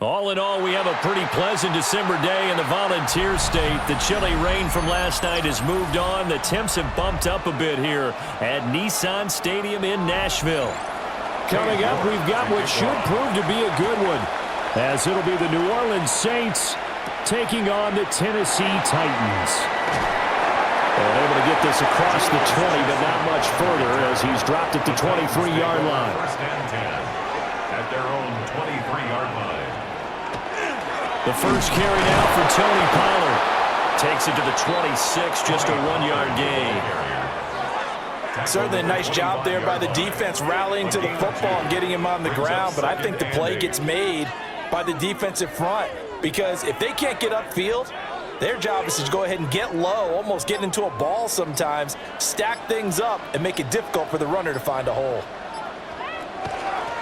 All in all, we have a pretty pleasant December day in the Volunteer State. The chilly rain from last night has moved on. The temps have bumped up a bit here at Nissan Stadium in Nashville. Coming up, we've got what should prove to be a good one, as it'll be the New Orleans Saints taking on the Tennessee Titans. And able to get this across the 20, but not much further as he's dropped it to 23-yard line. First and 10 at their own 23-yard line. The first carry now for Tony Pollard. Takes it to the 26, just a 1-yard gain. Certainly a nice job there by the defense rallying to the football and getting him on the ground, but I think the play gets made by the defensive front because if they can't get upfield, their job is to go ahead and get low, almost get into a ball sometimes, stack things up, and make it difficult for the runner to find a hole.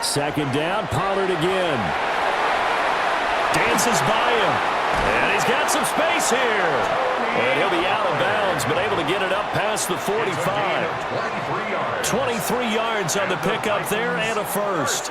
Second down, Pollard again. Dances by him. And he's got some space here. And he'll be out of bounds, but able to get it up past the 45. 23 yards on the pickup there and a first.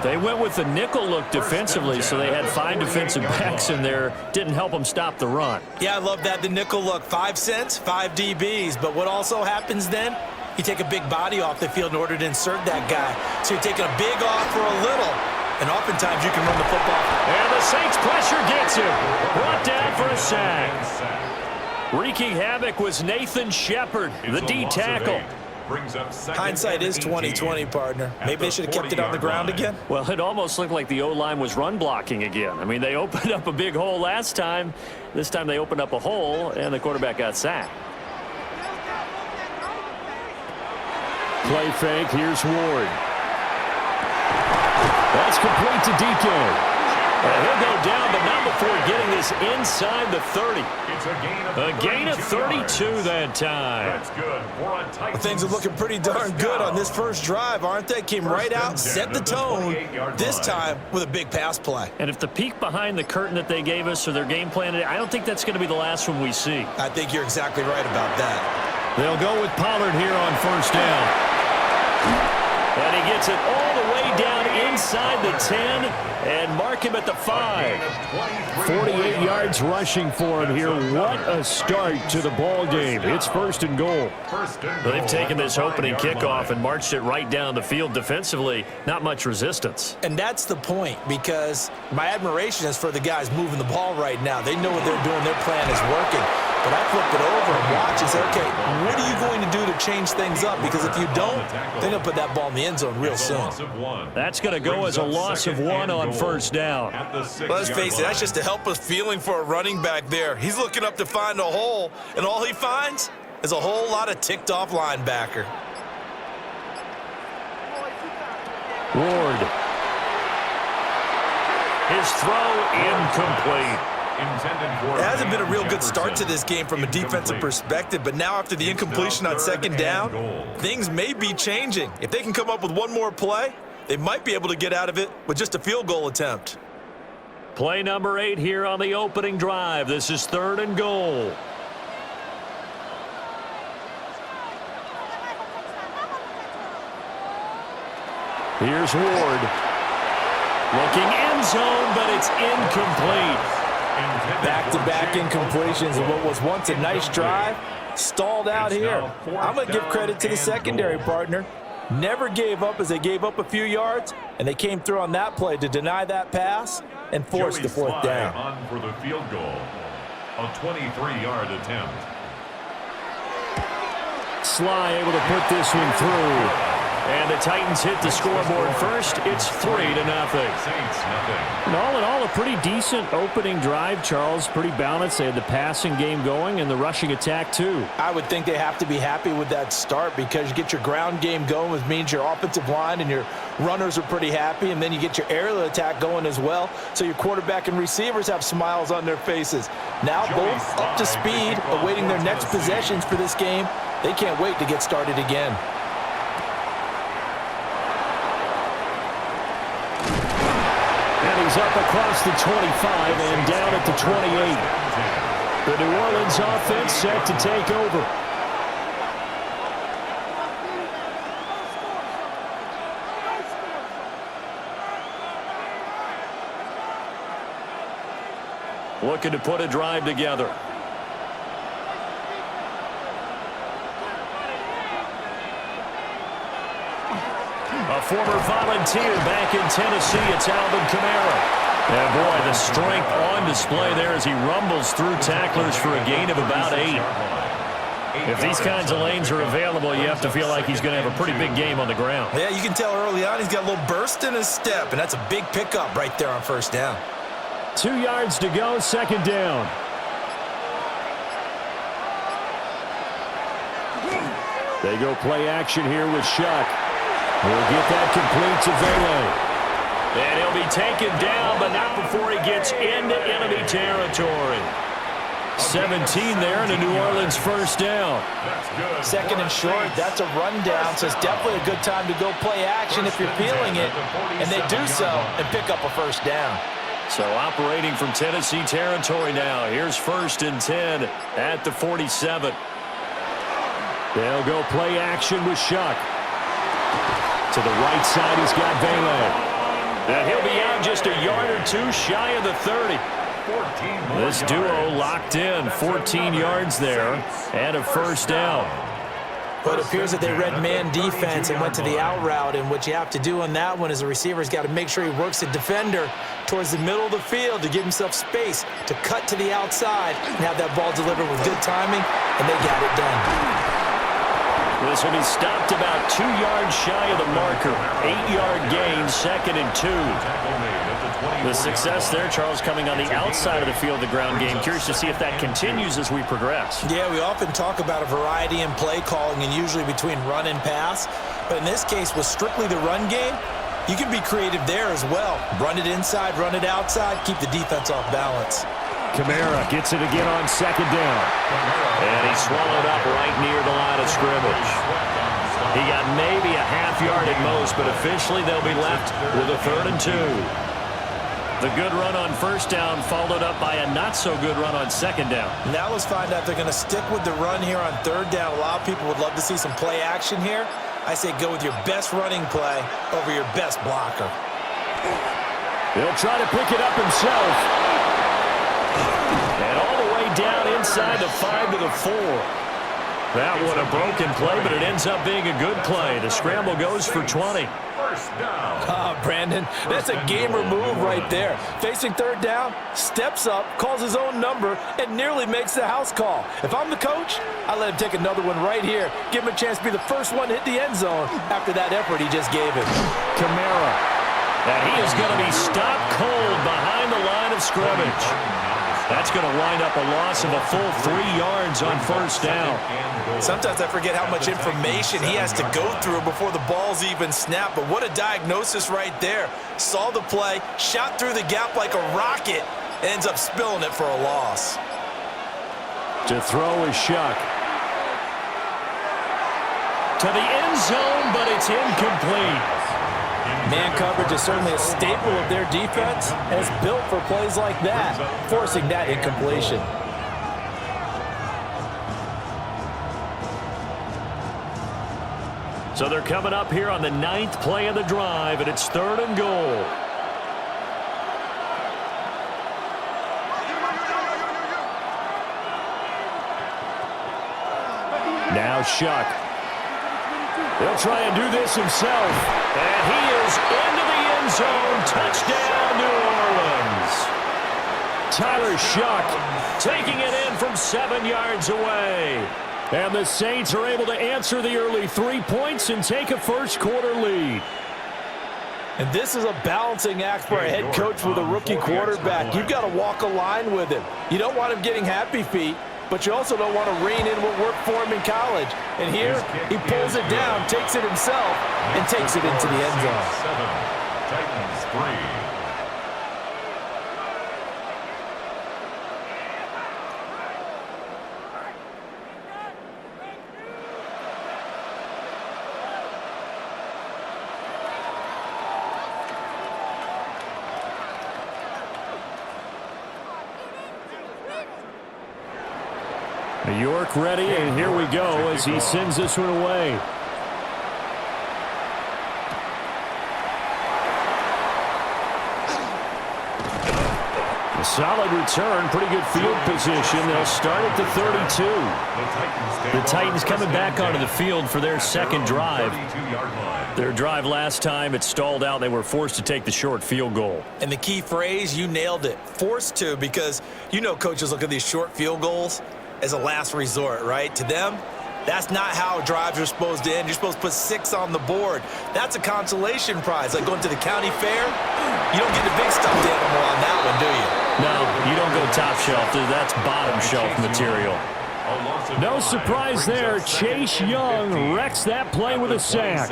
They went with the nickel look defensively, so they had 5 defensive backs in there. Didn't help them stop the run. Yeah, I love that, the nickel look. 5 cents, 5 DBs. But what also happens then? You take a big body off the field in order to insert that guy. So you're taking a big off for a little. And oftentimes you can run the football. And the Saints pressure gets him. Brought down for a sack. Wreaking havoc was Nathan Shepard, the D tackle. Hindsight is 20/20, partner. Maybe they should have kept it on the ground again. Well, it almost looked like the O-line was run blocking again. I mean, they opened up a big hole last time. This time they opened up a hole, and the quarterback got sacked. Play fake. Here's Ward. That's complete to DK. He'll go down, but not before getting this inside the 30. It's a gain of 32 that time. That's good. Well, things are looking pretty darn good on this first drive, aren't they? Came right out, set the tone, this time with a big pass play. And if the peek behind the curtain that they gave us or their game plan, I don't think that's going to be the last one we see. I think you're exactly right about that. They'll go with Pollard here on first down. And he gets it all the way down inside the 10 and mark him at the 5. 48 yards rushing for him here. What a start to the ball game. It's first and goal. They've taken this opening kickoff and marched it right down the field defensively. Not much resistance. And that's the point, because my admiration is for the guys moving the ball right now. They know what they're doing. Their plan is working. But I flip it over and watch and say, okay, what are you going to do to change things up? Because if you don't, then they'll put that ball in the end zone real soon. That's going to go as a loss of 1 on first down. Let's face it, that's just a helpless feeling for a running back there. He's looking up to find a hole, and all he finds is a whole lot of ticked-off linebacker. Ward. His throw incomplete. It hasn't been a real good start to this game from a defensive perspective, but now after the incompletion on second down, things may be changing. If they can come up with one more play, they might be able to get out of it with just a field goal attempt. Play number 8 here on the opening drive. This is 3rd and goal. Here's Ward. Looking end zone, but it's incomplete. Back-to-back incompletions of what was once a nice drive, stalled out here. I'm going to give credit to the secondary, partner. Never gave up as they gave up a few yards, and they came through on that play to deny that pass and force the 4th down. On for the field goal. A 23-yard attempt. Sly able to put this one through. And the Titans hit the scoreboard first. It's 3-0. And all in all, a pretty decent opening drive, Charles. Pretty balanced. They had the passing game going and the rushing attack, too. I would think they have to be happy with that start because you get your ground game going, which means your offensive line and your runners are pretty happy, and then you get your aerial attack going as well. So your quarterback and receivers have smiles on their faces. Now both up to speed, awaiting their next possessions for this game. They can't wait to get started again. He's up across the 25 and down at the 28. The New Orleans offense set to take over. looking to put a drive together. A former Volunteer back in Tennessee, it's Alvin Kamara. And boy, the strength on display there as he rumbles through tacklers for a gain of about 8. If these kinds of lanes are available, you have to feel like he's going to have a pretty big game on the ground. Yeah, you can tell early on he's got a little burst in his step, and that's a big pickup right there on first down. 2 yards to go, second down. They go play action here with Shuck. He'll get that complete to Vele. And he'll be taken down, but not before he gets into enemy territory. 17 there and a New Orleans first down. Second and short, that's a rundown, so it's definitely a good time to go play action if you're feeling it. And they do so and pick up a first down. So operating from Tennessee territory now. Here's first and 10 at the 47. They'll go play action with Shuck. To the right side, he's got Vele. And he'll be out just a yard or two shy of the 30. This duo locked in, 14 yards there, and a first down. But it appears that they read man defense and went to the out route, and what you have to do on that one is the receiver's got to make sure he works the defender towards the middle of the field to give himself space to cut to the outside and have that ball delivered with good timing, and they got it done. This will be stopped about 2 yards shy of the marker. 8-yard gain, second and 2. The success there, Charles, coming on the outside of the field, the ground game. Curious to see if that continues as we progress. Yeah, we often talk about a variety in play calling and usually between run and pass. But in this case, with strictly the run game, you can be creative there as well. Run it inside, run it outside, keep the defense off balance. Kamara gets it again on second down. And he's swallowed up right near the line of scrimmage. He got maybe a half yard at most, but officially they'll be left with a 3rd and 2. The good run on first down followed up by a not-so-good run on second down. Now let's find out if they're going to stick with the run here on 3rd down. A lot of people would love to see some play action here. I say go with your best running play over your best blocker. He'll try to pick it up himself. And all the way down inside the 5 to the 4. That one a broken play, but it ends up being a good play. The scramble goes for 20. Brandon, that's a gamer move right there. Facing 3rd down, steps up, calls his own number, and nearly makes the house call. If I'm the coach, I let him take another one right here. Give him a chance to be the first one to hit the end zone after that effort he just gave him. Kamara. And he is going to be stopped cold behind the line of scrimmage. That's going to wind up a loss of a full 3 yards on first down. Sometimes I forget how much information he has to go through before the ball's even snapped, but what a diagnosis right there. Saw the play, shot through the gap like a rocket, and ends up spilling it for a loss. To throw is Shuck. To the end zone, but it's incomplete. Man coverage is certainly a staple of their defense, and it's built for plays like that, forcing that incompletion. So they're coming up here on the 9th play of the drive, and it's 3rd and goal. Now Shuck. He'll try and do this himself. And he is into the end zone. Touchdown, New Orleans. Tyler Shuck taking it in from 7 yards away. And the Saints are able to answer the early 3 points and take a first-quarter lead. And this is a balancing act for a head coach with a rookie quarterback. You've got to walk a line with him. You don't want him getting happy feet, but you also don't want to rein in what worked for him in college. And here, he pulls it down, takes it himself, and takes it into the end zone. Titans 3. York ready, and here we go as he sends this one away. A solid return, pretty good field position. They'll start at the 32. The Titans coming back onto the field for their second drive. Their drive last time, it stalled out. They were forced to take the short field goal. And the key phrase, you nailed it, forced to, because you know coaches look at these short field goals as a last resort, right? To them, that's not how drives are supposed to end. You're supposed to put 6 on the board. That's a consolation prize, like going to the county fair. You don't get the big stuffed animal on that one, do you? No, you don't go top shelf. That's bottom shelf material. No surprise there. Chase Young wrecks that play with a sack.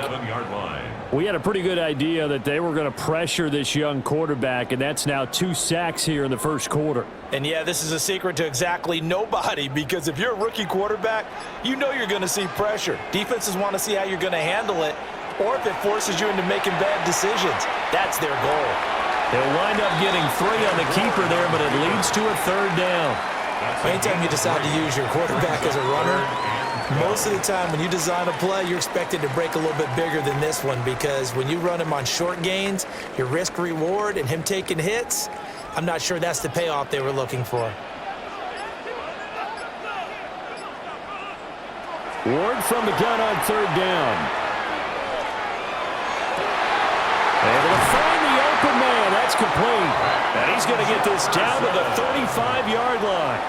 We had a pretty good idea that they were going to pressure this young quarterback, and that's now 2 sacks here in the first quarter. And, yeah, this is a secret to exactly nobody, because if you're a rookie quarterback, you know you're going to see pressure. Defenses want to see how you're going to handle it, or if it forces you into making bad decisions. That's their goal. They'll wind up getting 3 on the keeper there, but it leads to a 3rd down. Anytime you decide to use your quarterback as a runner, most of the time when you design a play, you're expected to break a little bit bigger than this one, because when you run him on short gains, your risk-reward and him taking hits, I'm not sure that's the payoff they were looking for. Ward from the gun on 3rd down. Able to find the open man. That's complete. And he's going to get this down to the 35-yard line.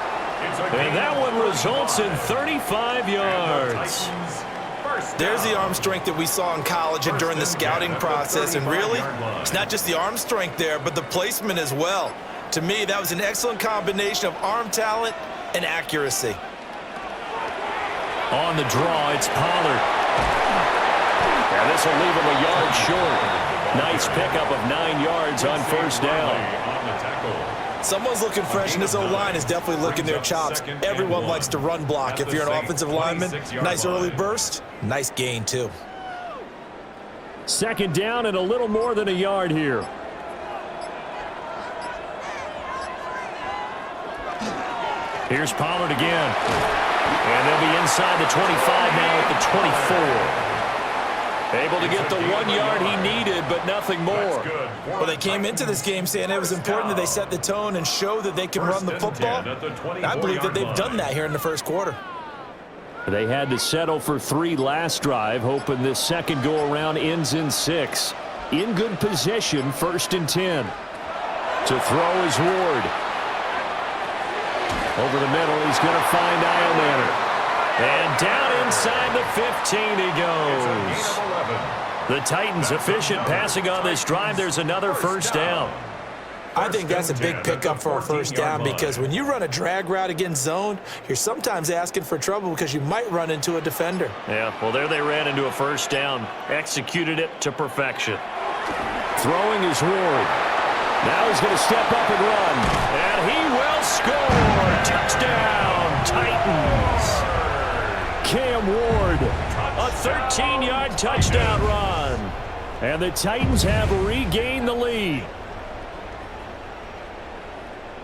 And that one results in 35 yards. There's the arm strength that we saw in college and during the scouting process. And really, it's not just the arm strength there, but the placement as well. To me, that was an excellent combination of arm talent and accuracy. On the draw, it's Pollard. And this will leave him a yard short. Nice pickup of 9 yards on 1st down. Someone's looking fresh, and this O-line is definitely licking their chops. Everyone likes to run block. If you're an offensive lineman, nice early burst, nice gain too. 2nd down and a little more than a yard here. Here's Pollard again. And they'll be inside the 25 now at the 24. Able to get the 1 yard he needed, but nothing more. Well, they came into this game saying it was important that they set the tone and show that they can run the football. I believe that they've done that here in the first quarter. They had to settle for 3 last drive, hoping this second go-around ends in 6. In good position, 1st and 10. To throw is Ward. Over the middle, he's going to find Iomanner. And down inside the 15 he goes. The Titans efficient passing on this drive. There's another 1st down. I think that's a big pickup for a 1st down, because when you run a drag route against zone, you're sometimes asking for trouble because you might run into a defender. Yeah, well, there they ran into a 1st down. Executed it to perfection. Throwing is Ward. Now he's going to step up and run. And he will score. Touchdown, Titans. Cam Ward, a 13-yard touchdown run. And the Titans have regained the lead.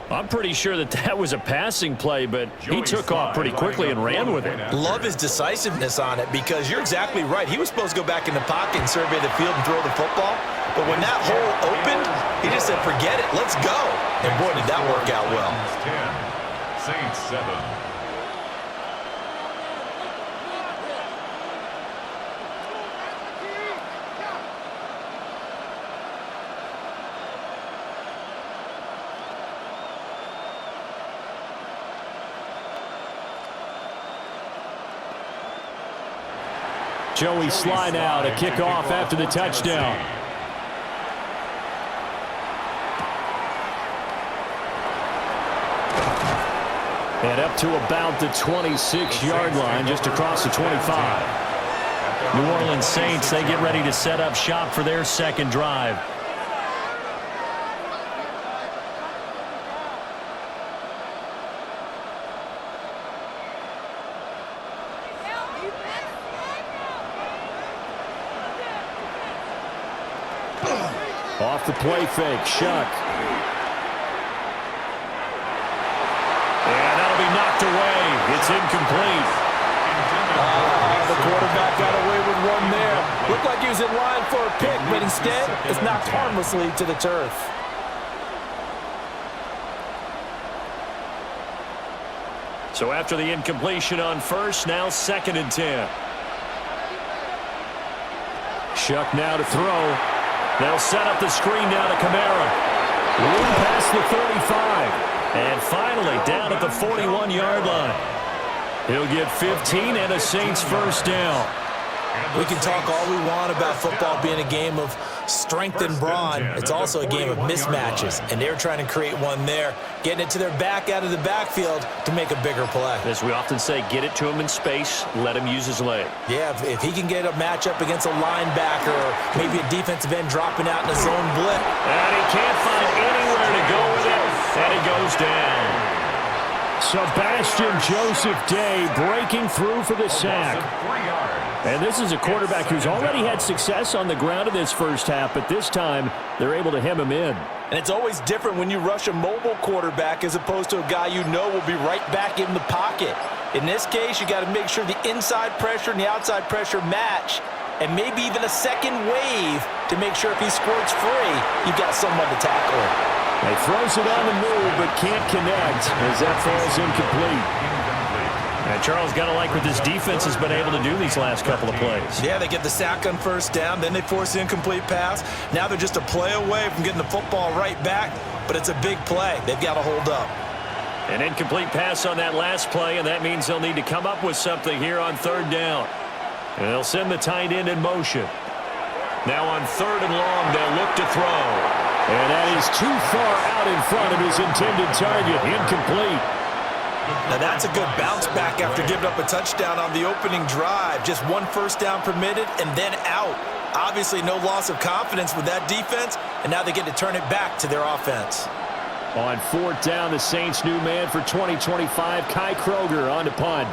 I'm pretty sure that was a passing play, but he took off pretty quickly and ran with it. Love his decisiveness on it, because you're exactly right. He was supposed to go back in the pocket and survey the field and throw the football. But when that hole opened, he just said, forget it, let's go. And boy, did that work out well. 10, Saints 7. Joey slide out, a kickoff after the touchdown. And up to about the 26-yard line, just across the 25. New Orleans Saints, they get ready to set up shop for their second drive. Off the play fake, Shuck. And that'll be knocked away. It's incomplete. The quarterback got away with one there. Looked like he was in line for a pick, but instead it's knocked harmlessly to the turf. So after the incompletion on first, now 2nd and 10. Shuck now to throw. They'll set up the screen now to Kamara. Room past the 35. And finally down at the 41-yard line. He'll get 15 and a Saints first down. We can talk all we want about football being a game of strength and brawn. It's also a game of mismatches, and they're trying to create one there, getting it to their back out of the backfield to make a bigger play. As we often say, get it to him in space, let him use his leg. Yeah, if he can get a matchup against a linebacker or maybe a defensive end dropping out in a zone blitz. And he can't find anywhere to go with it, and he goes down. Sebastian Joseph Day breaking through for the sack. And this is a quarterback who's already had success on the ground in this first half, but this time they're able to hem him in. And it's always different when you rush a mobile quarterback as opposed to a guy you know will be right back in the pocket. In this case, you got to make sure the inside pressure and the outside pressure match, and maybe even a second wave to make sure if he squirts free, you've got someone to tackle him. He throws it on the move but can't connect as that falls incomplete. And Charles, got to like what this defense has been able to do these last couple of plays. Yeah, they get the sack on first down, then they force the incomplete pass. Now they're just a play away from getting the football right back, but it's a big play. They've got to hold up. An incomplete pass on that last play, and that means they'll need to come up with something here on 3rd down. And they'll send the tight end in motion. Now on 3rd and long, they'll look to throw. And that is too far out in front of his intended target. Incomplete. Now that's a good bounce back after giving up a touchdown on the opening drive. Just 1 first down permitted and then out. Obviously no loss of confidence with that defense, and now they get to turn it back to their offense. On 4th down, the Saints' new man for 2025, Kai Kroger on to punt.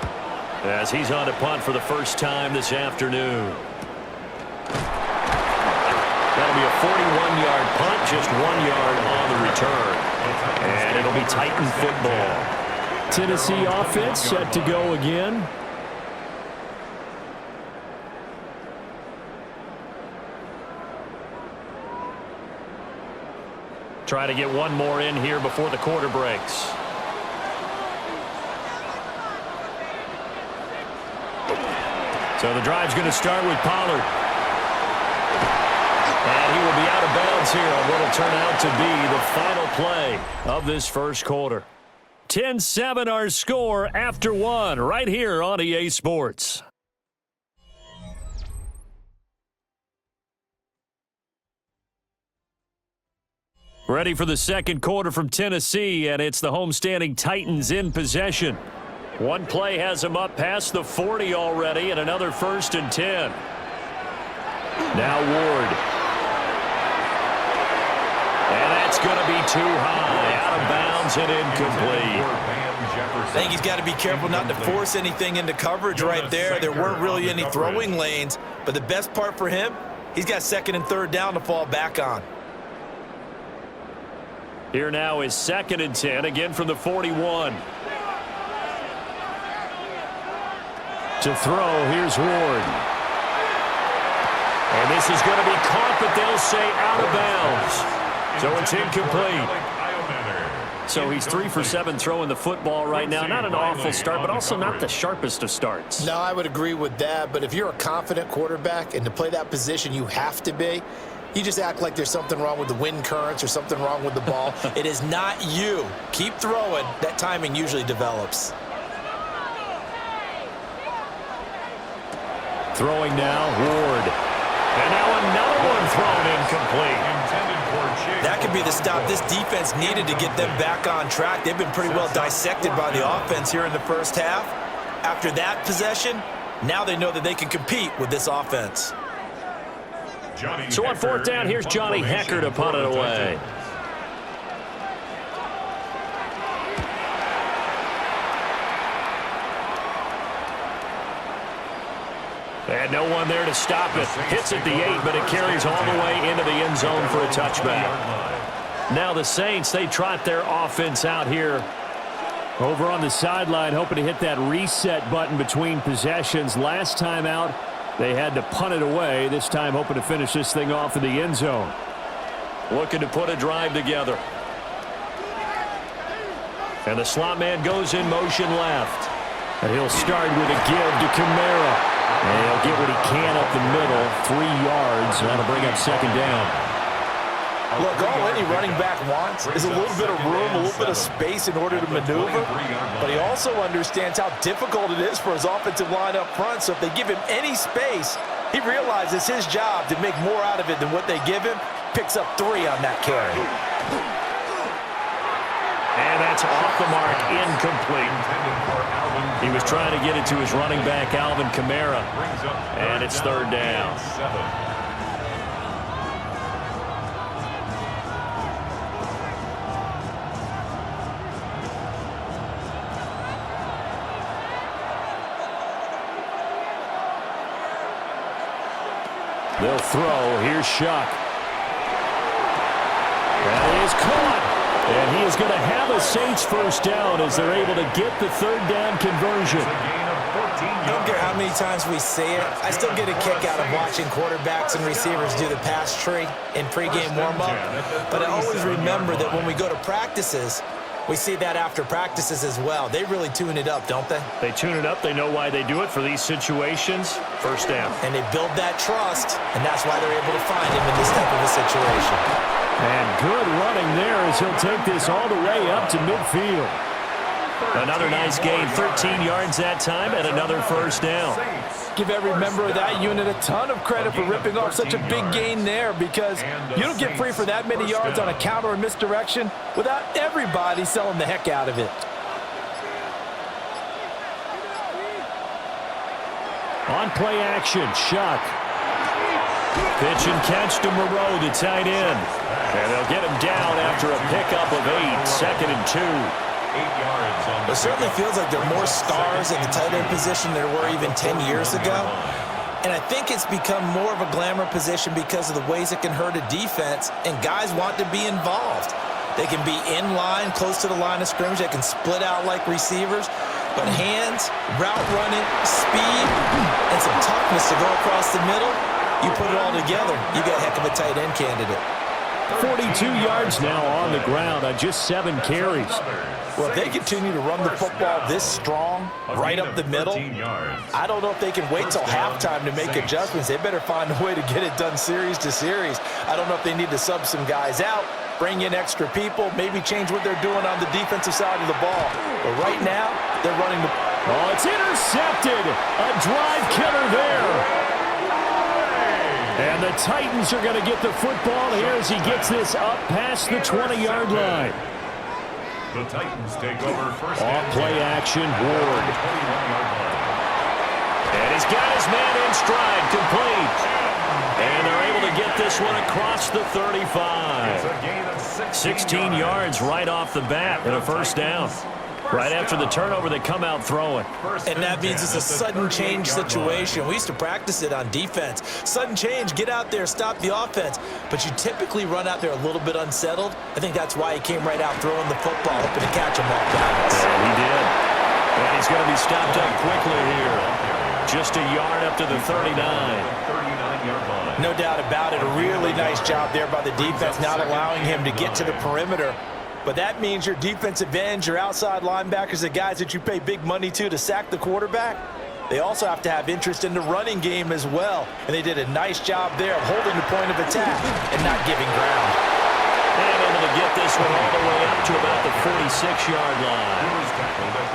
As he's on to punt for the first time this afternoon. That'll be a 41-yard punt, just 1 yard on the return. And it'll be Titan football. Tennessee offense set to go again. Try to get one more in here before the quarter breaks. So the drive's going to start with Pollard. And he will be out of bounds here on what will turn out to be the final play of this first quarter. 10-7 our score after 1 right here on EA Sports. Ready for the second quarter from Tennessee, and it's the homestanding Titans in possession. One play has them up past the 40 already, and another 1st and 10. Now Ward. And that's going to be too high, out of bounds and incomplete. I think he's got to be careful not to force anything into coverage right there. There weren't really any throwing lanes, but the best part for him, he's got 2nd and 3rd down to fall back on. Here now is 2nd and 10, again from the 41. To throw, here's Ward. And this is going to be caught, but they'll say out of bounds. So it's incomplete. So he's 3 for 7 throwing the football right now. Not an awful start, but also not the sharpest of starts. No, I would agree with that. But if you're a confident quarterback and to play that position you have to be, you just act like there's something wrong with the wind currents or something wrong with the ball. It is not you. Keep throwing. That timing usually develops. Throwing now, Ward. And now another one thrown incomplete. That could be the stop this defense needed to get them back on track. They've been pretty well dissected by the offense here in the first half. After that possession, now they know that they can compete with this offense. So on 4th down, here's Johnny Hecker to punt it away. And no one there to stop it. Hits at the 8, but it carries all the way into the end zone for a touchback. Now the Saints, they trot their offense out here. Over on the sideline, hoping to hit that reset button between possessions. Last time out, they had to punt it away. This time hoping to finish this thing off in the end zone. Looking to put a drive together. And the slot man goes in motion left. And he'll start with a give to Kamara. And he'll get what he can up the middle, 3 yards. And that'll bring up second down. Look, all any running back wants is a little bit of room, a little bit of space in order to maneuver. But he also understands how difficult it is for his offensive line up front. So if they give him any space, he realizes his job to make more out of it than what they give him. Picks up 3 on that carry. And that's off the mark, incomplete. He was trying to get it to his running back, Alvin Kamara. And it's third down. They'll throw. Here's Shuck. That is caught. And he is going to have a Saints first down as they're able to get the third down conversion. I don't care how many times we say it, I still get a kick out of watching quarterbacks and receivers do the pass tree in pregame warm-up. But I always remember that when we go to practices, we see that after practices as well. They really tune it up, don't they? They tune it up. They know why they do it for these situations. First down. And they build that trust, and that's why they're able to find him in this type of a situation. And good running there as he'll take this all the way up to midfield. Another nice gain, 13 yards that time, and another first down. Give every member of that unit a ton of credit for ripping off such a big gain there, because you don't get free for that many yards on a counter or misdirection without everybody selling the heck out of it. On play action, Shuck. Pitch and catch to Moreau, the tight end. And they'll get him down after a pickup of 8, 2nd and 2. 8 yards on It certainly feels like there are more stars in the tight end position than there were even 10 years ago. And I think it's become more of a glamour position because of the ways it can hurt a defense, and guys want to be involved. They can be in line, close to the line of scrimmage. They can split out like receivers. But hands, route running, speed, and some toughness to go across the middle, you put it all together, you got a heck of a tight end candidate. 42 yards now on the ground on just 7 carries. Well, if they continue to run the football this strong, right up the middle, I don't know if they can wait till halftime to make adjustments. They better find a way to get it done series to series. I don't know if they need to sub some guys out, bring in extra people, maybe change what they're doing on the defensive side of the ball. But right now, they're running the... Oh, it's intercepted. A drive killer there. And the Titans are going to get the football here as he gets this up past the 20-yard line. The Titans take over first. Off play action, Ward. And he's got his man in stride, complete. And they're able to get this one across the 35. 16 yards right off the bat and a first down. Right after the turnover, they come out throwing. And that means it's a sudden change situation. We used to practice it on defense. Sudden change, get out there, stop the offense. But you typically run out there a little bit unsettled. I think that's why he came right out throwing the football, hoping to catch him off balance. And he did. And he's going to be stopped up quickly here. Just a yard up to the 39. No doubt about it. A really nice job there by the defense, not allowing him to get to the perimeter. But that means your defensive ends, your outside linebackers, the guys that you pay big money to sack the quarterback, they also have to have interest in the running game as well. And they did a nice job there of holding the point of attack and not giving ground. And able to get this one all the way up to about the 46-yard line.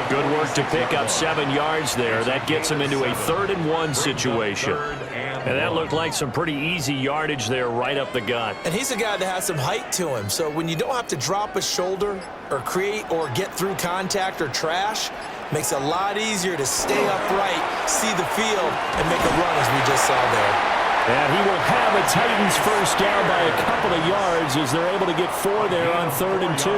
Good work to pick up 7 yards there. That gets him into a 3rd-and-1 situation. And that looked like some pretty easy yardage there right up the gut. And he's a guy that has some height to him. So when you don't have to drop a shoulder or create or get through contact or trash, makes it a lot easier to stay upright, see the field, and make a run as we just saw there. And he will have a Titans first down by a couple of yards as they're able to get 4 there on 3rd and 2.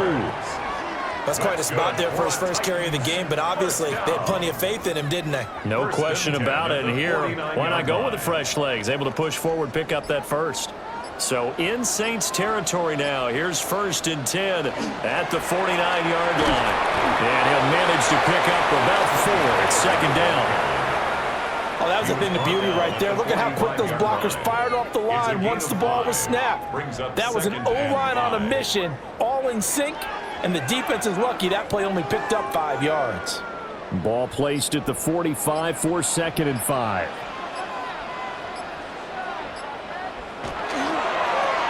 That's quite a spot there for his first carry of the game, but obviously they had plenty of faith in him, didn't they? No question about it. And here, why not go with the fresh legs? Able to push forward, pick up that first. So in Saints territory now. Here's 1st and 10 at the 49-yard line. And he'll manage to pick up about 4. It's 2nd down. Oh, that was the thing, the beauty right there. Look at how quick those blockers fired off the line once the ball was snapped. That was an O-line on a mission, all in sync, And the defense is lucky that play only picked up 5 yards. Ball placed at the 45 for 2nd and 5.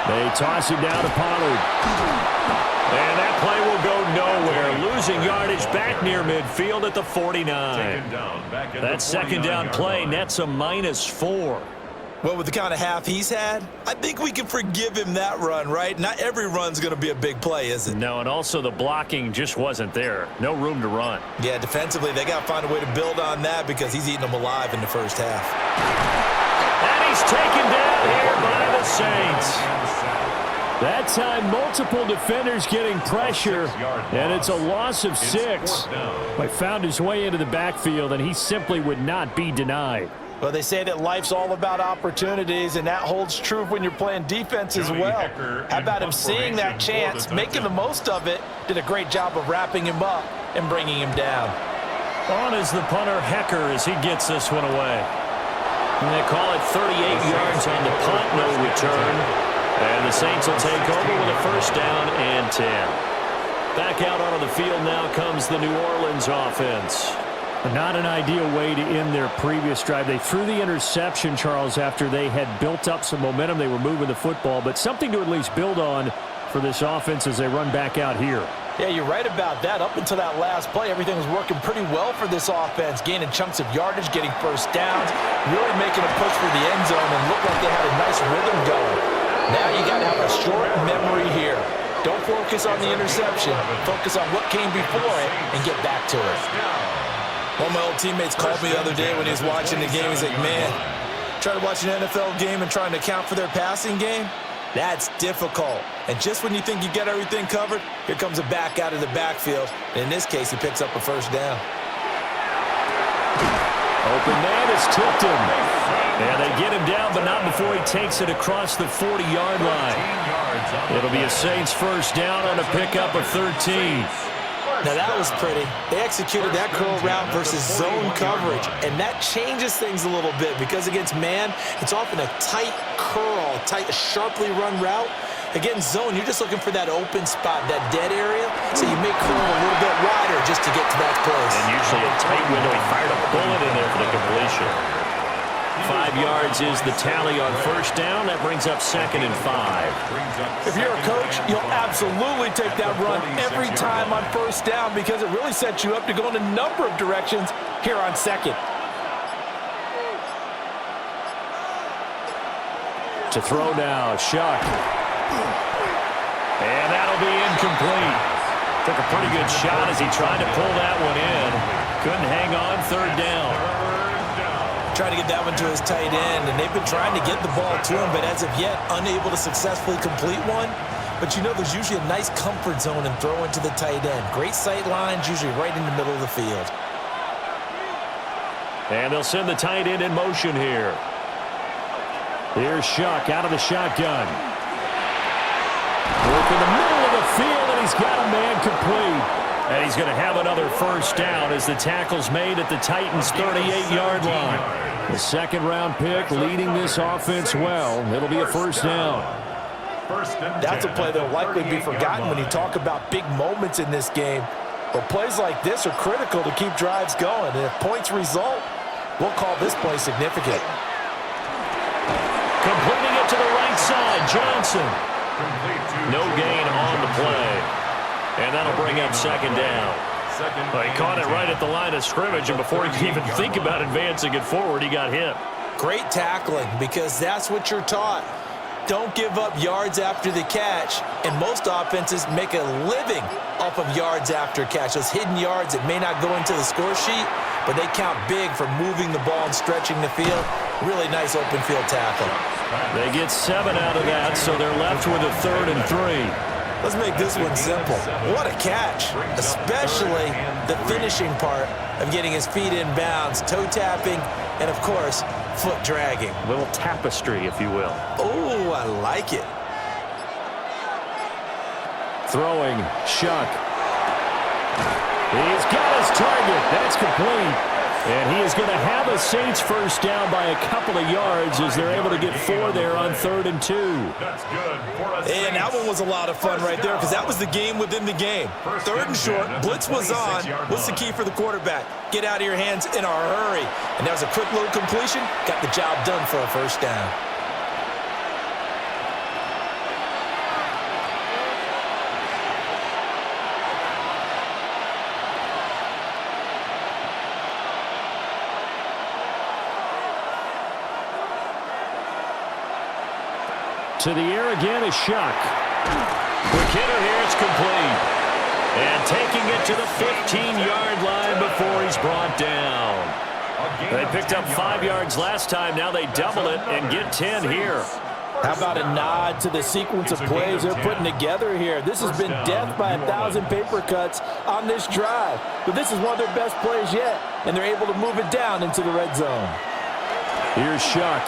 They toss it down to Pollard. And that play will go nowhere. Losing yardage back near midfield at the 49. That 2nd down play nets a -4. Well, with the kind of half he's had, I think we can forgive him that run, right? Not every run's going to be a big play, is it? No, and also the blocking just wasn't there. No room to run. Yeah, defensively, they got to find a way to build on that because he's eating them alive in the first half. And he's taken down here by the Saints. That time, multiple defenders getting pressure, and it's a loss of 6. He found his way into the backfield, and he simply would not be denied. Well, they say that life's all about opportunities, and that holds true when you're playing defense as well. How about him seeing that chance, making the most of it, did a great job of wrapping him up and bringing him down. On is the punter, Hecker, as he gets this one away. And they call it 38 yards on the punt, no return. And the Saints will take over with a 1st down and 10. Back out onto the field now comes the New Orleans offense. Not an ideal way to end their previous drive. They threw the interception, Charles, after they had built up some momentum. They were moving the football, but something to at least build on for this offense as they run back out here. Yeah, you're right about that. Up until that last play, everything was working pretty well for this offense, gaining chunks of yardage, getting 1st downs, really making a push for the end zone, and looked like they had a nice rhythm going. Now you got to have a short memory here. Don't focus on the interception. Focus on what came before it and get back to it. One of my old teammates called me the other day when he was watching the game. He's like, man, trying to watch an NFL game and trying to account for their passing game, that's difficult. And just when you think you get everything covered, here comes a back out of the backfield. And in this case, he picks up a 1st down. Open man has tipped him. And they get him down, but not before he takes it across the 40-yard line. It'll be a Saints 1st down on a pickup of 13. Now, that was pretty. They executed that curl route versus zone coverage, and that changes things a little bit because against man, it's often a tight curl, sharply run route. Against zone, you're just looking for that open spot, that dead area, so you make curl a little bit wider just to get to that place. And usually a tight window. He fired a bullet in there for the completion. 5 yards is the tally on 1st down. That brings up 2nd and 5. If you're a coach, you'll absolutely take that run every time on 1st down because it really sets you up to go in a number of directions here on 2nd. To throw now, Shuck. And that'll be incomplete. Took a pretty good shot as he tried to pull that one in. Couldn't hang on. 3rd down. Trying to get that one to his tight end, and they've been trying to get the ball to him, but as of yet, unable to successfully complete one. But you know, there's usually a nice comfort zone in throwing to the tight end. Great sight lines, usually right in the middle of the field. And they'll send the tight end in motion here. Here's Shuck out of the shotgun. Work in the middle of the field, and he's got a man complete. And he's going to have another 1st down as the tackle's made at the Titans' 38-yard line. The 2nd-round pick leading this offense well. It'll be a 1st down. That's a play that will likely be forgotten when you talk about big moments in this game. But plays like this are critical to keep drives going. And if points result, we'll call this play significant. Completing it to the right side, Johnson. No gain on the play. And that'll bring up 2nd down. Well, he caught it right at the line of scrimmage, and before he could even think about advancing it forward, he got hit. Great tackling, because that's what you're taught. Don't give up yards after the catch, and most offenses make a living off of yards after catch. Those hidden yards that may not go into the score sheet, but they count big for moving the ball and stretching the field. Really nice open field tackle. They get 7 out of that, so they're left with a 3rd and 3. Let's make this one simple. What a catch, especially the finishing part of getting his feet in bounds, toe tapping, and of course, foot dragging. A little tapestry, if you will. Oh, I like it. Throwing, Shuck. He's got his target. That's complete. And he is going to have a Saints first down by a couple of yards as they're able to get 4 there on 3rd and 2. That's good for a And that one was a lot of fun right there because that was the game within the game. 3rd and short, blitz was on. What's the key for the quarterback? Get out of your hands in a hurry. And that was a quick little completion. Got the job done for a first down. To the air again is Shuck. Quick hitter here, it's complete. And taking it to the 15-yard line before he's brought down. They picked up 5 yards last time. Now they double it and get 10 here. How about a nod to the sequence of plays they're putting together here? This has been death by 1,000 paper cuts on this drive. But this is one of their best plays yet, and they're able to move it down into the red zone. Here's Shuck.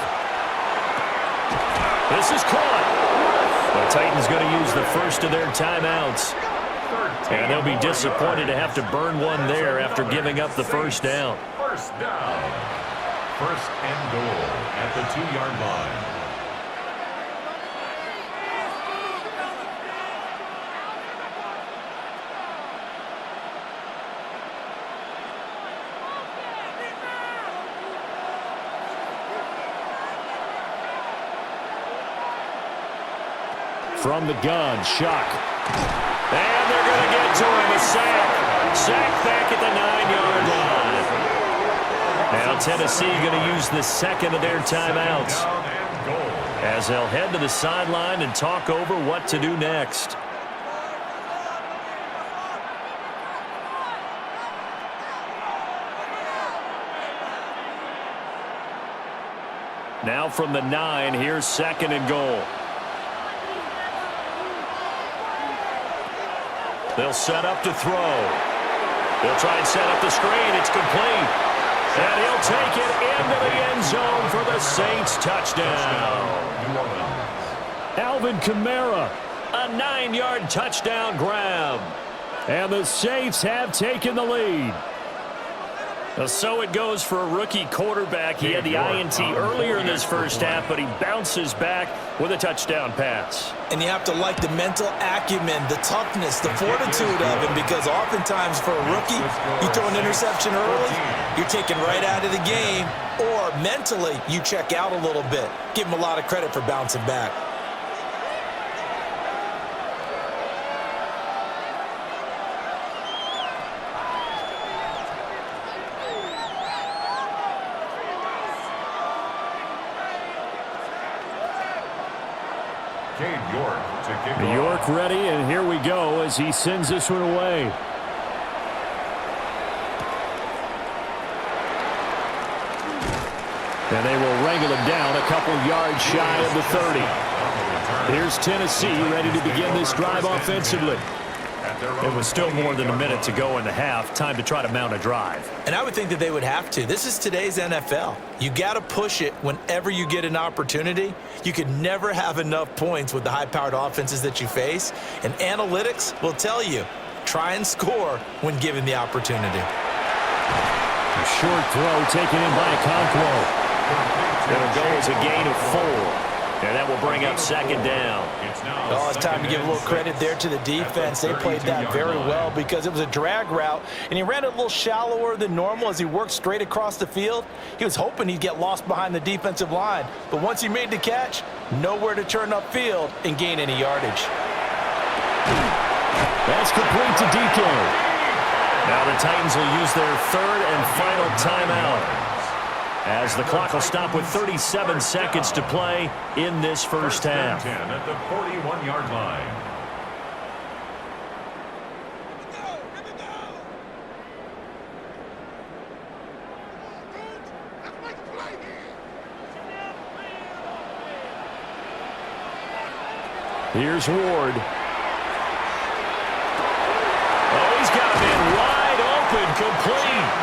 This is caught. The Titans going to use the first of their timeouts. And they'll be disappointed to have to burn one there after giving up the first down. First down. 1st and goal at the 2-yard line. From the gun, Shuck. And they're going to get to him. A sack. Sack back at the 9-yard line. Now Tennessee going to use the second of their timeouts as they'll head to the sideline and talk over what to do next. Now from the 9, here's 2nd and goal. They'll set up to throw. They'll try and set up the screen. It's complete. And he'll take it into the end zone for the Saints touchdown. Alvin Kamara. A 9-yard touchdown grab. And the Saints have taken the lead. So it goes for a rookie quarterback. He had the INT earlier in this first half, but he bounces back with a touchdown pass. And you have to like the mental acumen, the toughness, the fortitude of him, because oftentimes for a rookie, you throw an interception early, you're taken right out of the game, or mentally you check out a little bit. Give him a lot of credit for bouncing back. York ready, and here we go as he sends this one away. And they will wrangle him down a couple yards shy of the 30. Here's Tennessee ready to begin this drive offensively. It was still more than a minute to go in the half. Time to try to mount a drive. And I would think that they would have to. This is today's NFL. You got to push it whenever you get an opportunity. You can never have enough points with the high-powered offenses that you face. And analytics will tell you, try and score when given the opportunity. A short throw taken in by Okonkwo. It'll go as a gain of 4. And that will bring up 2nd down. Oh, it's time to give a little credit there to the defense. They played that very well because it was a drag route, and he ran it a little shallower than normal as he worked straight across the field. He was hoping he'd get lost behind the defensive line, but once he made the catch, nowhere to turn upfield and gain any yardage. That's complete to DK. Now the Titans will use their 3rd and final timeout, as the clock will stop with 37 seconds to play in this first half. 10 at the 41-yard line. Here's Ward. Oh, he's got him in wide open, complete.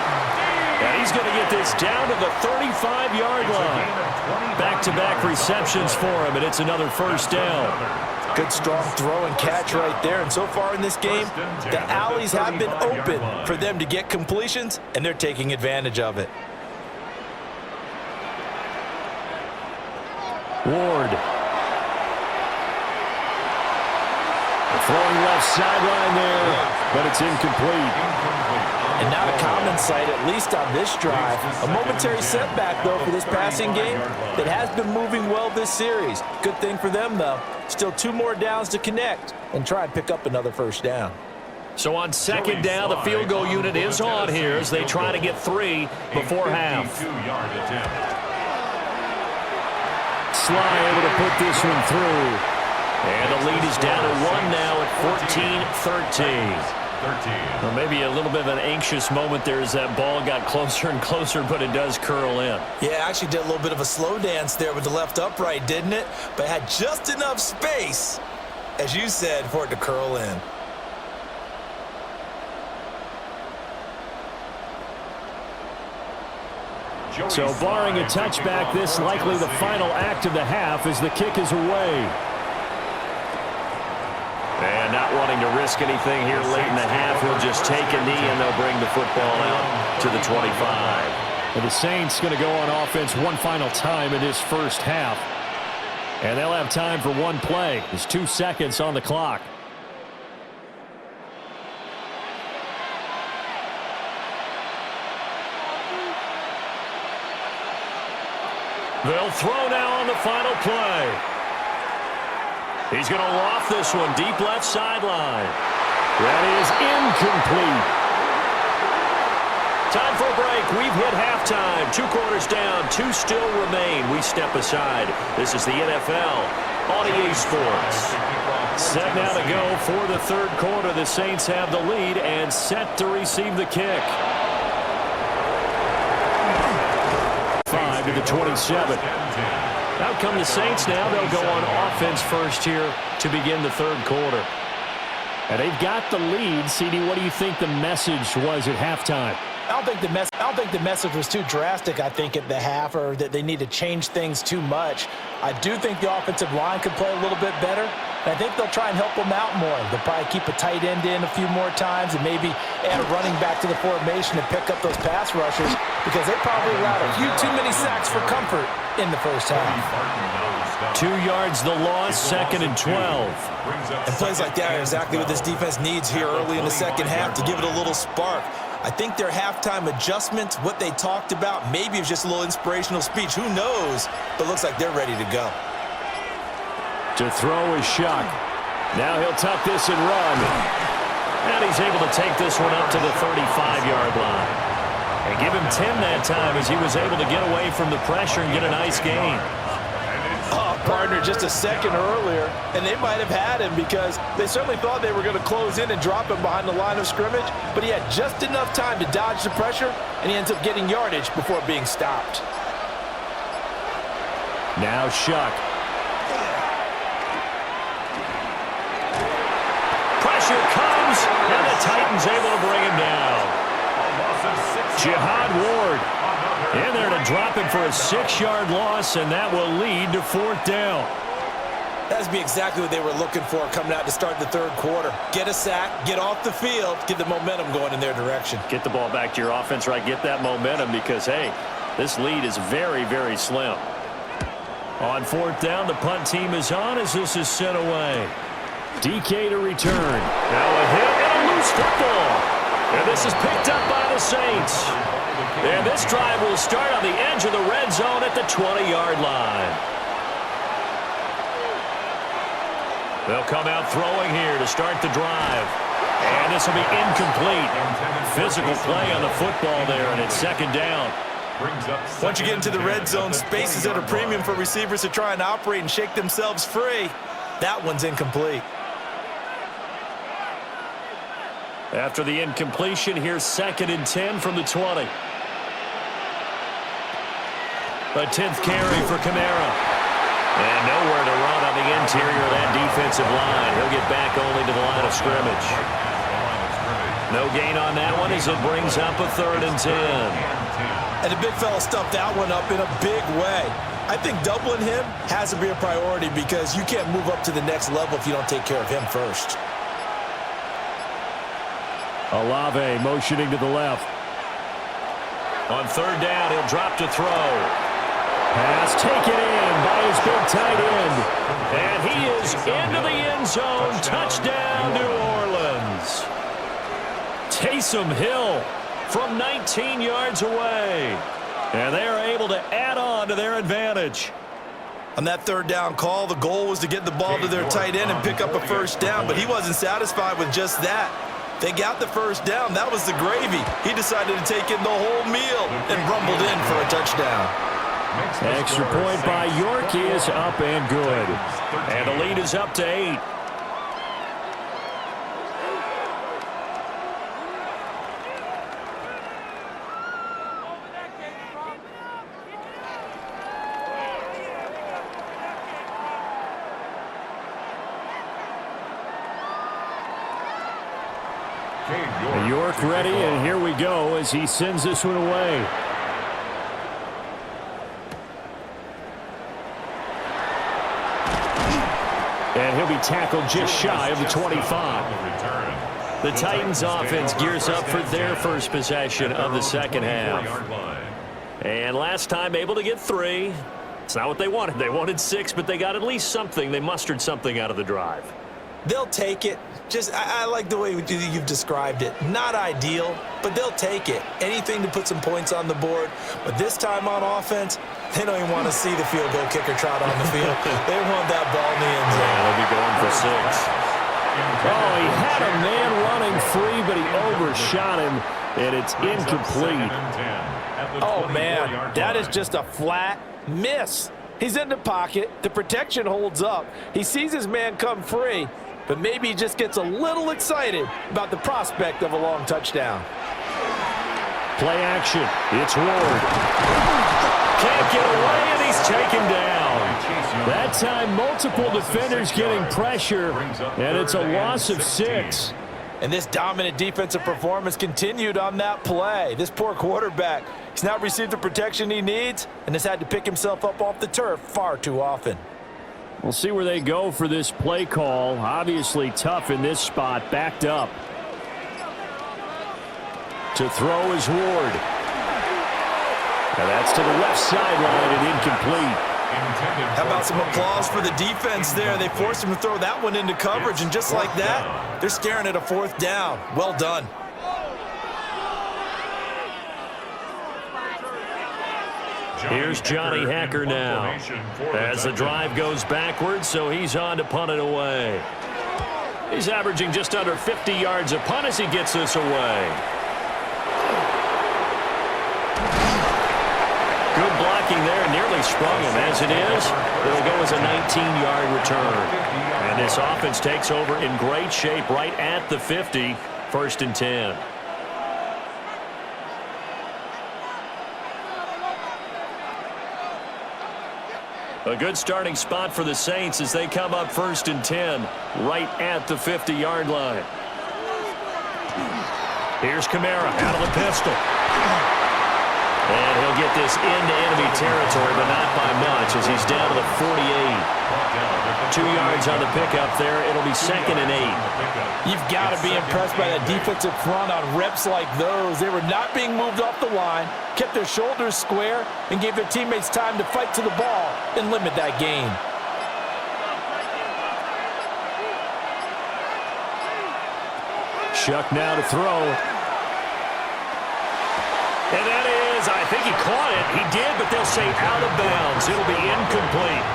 And he's going to get this down to the 35-yard line. Back-to-back receptions for him, and it's another first down. Good strong throw and catch right there. And so far in this game, the alleys have been open for them to get completions, and they're taking advantage of it. Ward. Throwing left sideline there, but it's incomplete. And not a common sight, at least on this drive. A momentary setback, though, for this passing game that has been moving well this series. Good thing for them, though. Still 2 more downs to connect and try and pick up another first down. So on second down, the field goal unit is on here as they try to get 3 before half. Sly able to put this one through. And the lead is down to 1 now at 14-13. Well, maybe a little bit of an anxious moment there as that ball got closer and closer, but it does curl in. Yeah, actually did a little bit of a slow dance there with the left upright, didn't it? But had just enough space, as you said, for it to curl in. So barring a touchback, this likely the final act of the half as the kick is away. And not wanting to risk anything here late in the half, he'll just take a knee and they'll bring the football out to the 25. And the Saints going to go on offense one final time in this first half. And they'll have time for one play. There's 2 seconds on the clock. They'll throw now on the final play. He's going to loft this one deep left sideline. That is incomplete. Time for a break. We've hit halftime. 2 quarters down. 2 still remain. We step aside. This is the NFL on EA Sports. Set now to go for the third quarter. The Saints have the lead and set to receive the kick. 5 to the 27. Out come the Saints now. They'll go on offense first here to begin the third quarter. And they've got the lead. CD, what do you think the message was at halftime? I don't think the message was too drastic, I think, at the half, or that they need to change things too much. I do think the offensive line could play a little bit better. And I think they'll try and help them out more. They'll probably keep a tight end in a few more times and maybe add a running back to the formation and pick up those pass rushers because they probably allowed a few too many sacks for comfort in the first half. 2 yards the loss, 2nd and 12. And plays like that are exactly what this defense needs here early in the second half to give it a little spark. I think their halftime adjustments, what they talked about, maybe it was just a little inspirational speech. Who knows? But it looks like they're ready to go. To throw is Shuck. Now he'll tuck this and run. And he's able to take this one up to the 35-yard line. And give him 10 that time as he was able to get away from the pressure and get a nice gain. Partner just a second earlier, and they might have had him because they certainly thought they were going to close in and drop him behind the line of scrimmage, but he had just enough time to dodge the pressure, and he ends up getting yardage before being stopped. Now Shuck. Pressure comes, and the Titans able to bring him down. Jihad Ward in there to drop him for a 6-yard loss, and that will lead to 4th down. That's be exactly what they were looking for coming out to start the third quarter. Get a sack, get off the field, get the momentum going in their direction. Get the ball back to your offense, right? Get that momentum because, hey, this lead is very, very slim. On 4th down, the punt team is on as this is sent away. DK to return. Now a hit and a loose football. And this is picked up by the Saints. And this drive will start on the edge of the red zone at the 20-yard line. They'll come out throwing here to start the drive. And this will be incomplete. Physical play on the football there, and it's 2nd down. Once you get into the red zone, space is at a premium for receivers to try and operate and shake themselves free. That one's incomplete. After the incompletion, here's 2nd and 10 from the 20. A 10th carry for Kamara. And nowhere to run on the interior of that defensive line. He'll get back only to the line of scrimmage. No gain on that one as it brings up a 3rd and 10. And the big fella stuffed that one up in a big way. I think doubling him has to be a priority because you can't move up to the next level if you don't take care of him first. Olave motioning to the left. On third down, he'll drop to throw. Pass taken in by his big tight end. And he is into the end zone. Touchdown, New Orleans. Taysom Hill from 19 yards away. And they are able to add on to their advantage. On that third down call, the goal was to get the ball to their tight end and pick up a first down, but he wasn't satisfied with just that. They got the first down. That was the gravy. He decided to take in the whole meal and rumbled in for a touchdown. Extra point by York is up and good. And the lead is up to 8. York ready, and here we go as he sends this one away. And he'll be tackled just shy of the 25. The Titans offense gears up for their first possession of the second half. And last time able to get 3. It's not what they wanted. They wanted 6, but they got at least something. They mustered something out of the drive. They'll take it. I like the way you've described it. Not ideal, but they'll take it. Anything to put some points on the board. But this time on offense, they don't even want to see the field goal kicker trot on the field. They want that ball in the end zone. Yeah, they'll be going for 6. Oh, he had a man running free, but he overshot him, and it's incomplete. Oh, man, that is just a flat miss. He's in the pocket. The protection holds up. He sees his man come free, but maybe he just gets a little excited about the prospect of a long touchdown. Play action. It's Ward. Can't get away, and he's taken down. That time, multiple defenders getting pressure, and it's a loss of 6. And this dominant defensive performance continued on that play. This poor quarterback, he's not received the protection he needs and has had to pick himself up off the turf far too often. We'll see where they go for this play call. Obviously tough in this spot, backed up. To throw is Ward. Now that's to the left sideline and incomplete. How about some applause for the defense there? They forced him to throw that one into coverage, and just like that, they're staring at a fourth down. Well done. Here's Johnny Hacker now. As the drive goes backwards, so he's on to punt it away. He's averaging just under 50 yards a punt as he gets this away. Good blocking there, nearly sprung him. As it is, it'll go as a 19-yard return. And this offense takes over in great shape right at the 50, 1st and 10. A good starting spot for the Saints as they come up 1st and 10, right at the 50-yard line. Here's Kamara out of the pistol. And he'll get this into enemy territory, but not by much as he's down to the 48. 2 yards on the pickup there. It'll be 2nd and 8. You've got to be impressed by that defensive front on reps like those. They were not being moved off the line, kept their shoulders square, and gave their teammates time to fight to the ball and limit that gain. Shuck now to throw. And that is, I think he caught it. He did, but they'll say out of bounds. It'll be incomplete.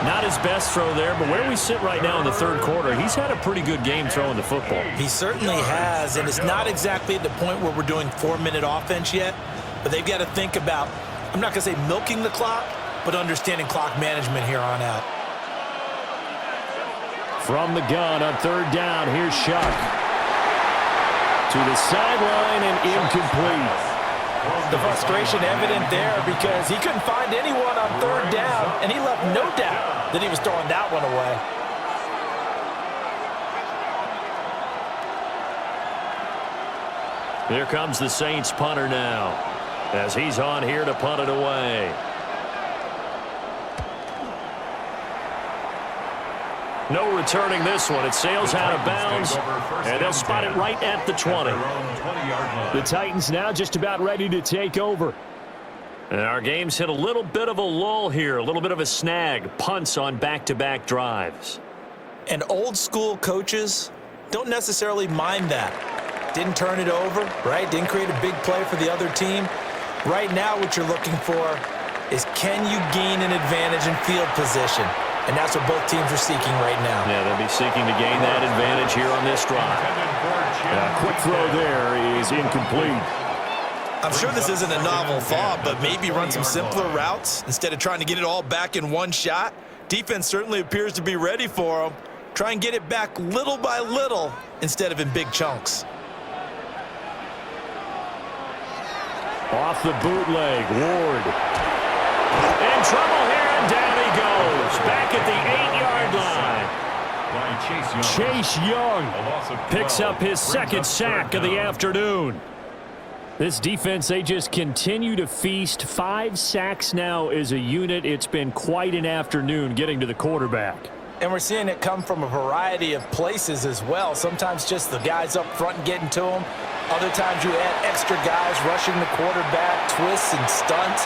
Not his best throw there, but where we sit right now in the 3rd quarter, he's had a pretty good game throwing the football. He certainly has, and it's not exactly at the point where we're doing 4-minute offense yet, but they've got to think about, I'm not going to say milking the clock, but understanding clock management here on out. From the gun on 3rd down, here's Shuck. To the sideline and incomplete. The frustration evident there because he couldn't find anyone on 3rd down, and he left no doubt that he was throwing that one away. Here comes the Saints punter now as he's on here to punt it away. No returning this one. It sails out of bounds, and they'll spot it right at the 20. The Titans now just about ready to take over. And our game's hit a little bit of a lull here, a little bit of a snag. Punts on back-to-back drives. And old-school coaches don't necessarily mind that. Didn't turn it over, right? Didn't create a big play for the other team. Right now what you're looking for is, can you gain an advantage in field position? And that's what both teams are seeking right now. Yeah, they'll be seeking to gain that advantage here on this drive. Quick throw there is incomplete. I'm sure this isn't a novel thought, but maybe run some simpler routes instead of trying to get it all back in one shot. Defense certainly appears to be ready for them. Try and get it back little by little instead of in big chunks. Off the bootleg, Ward. In trouble here, and down he goes. Back at the 8-yard line. Chase Young picks up his second sack of the afternoon. This defense, they just continue to feast. 5 sacks now as a unit. It's been quite an afternoon getting to the quarterback. And we're seeing it come from a variety of places as well. Sometimes just the guys up front and getting to them. Other times you add extra guys rushing the quarterback, twists and stunts.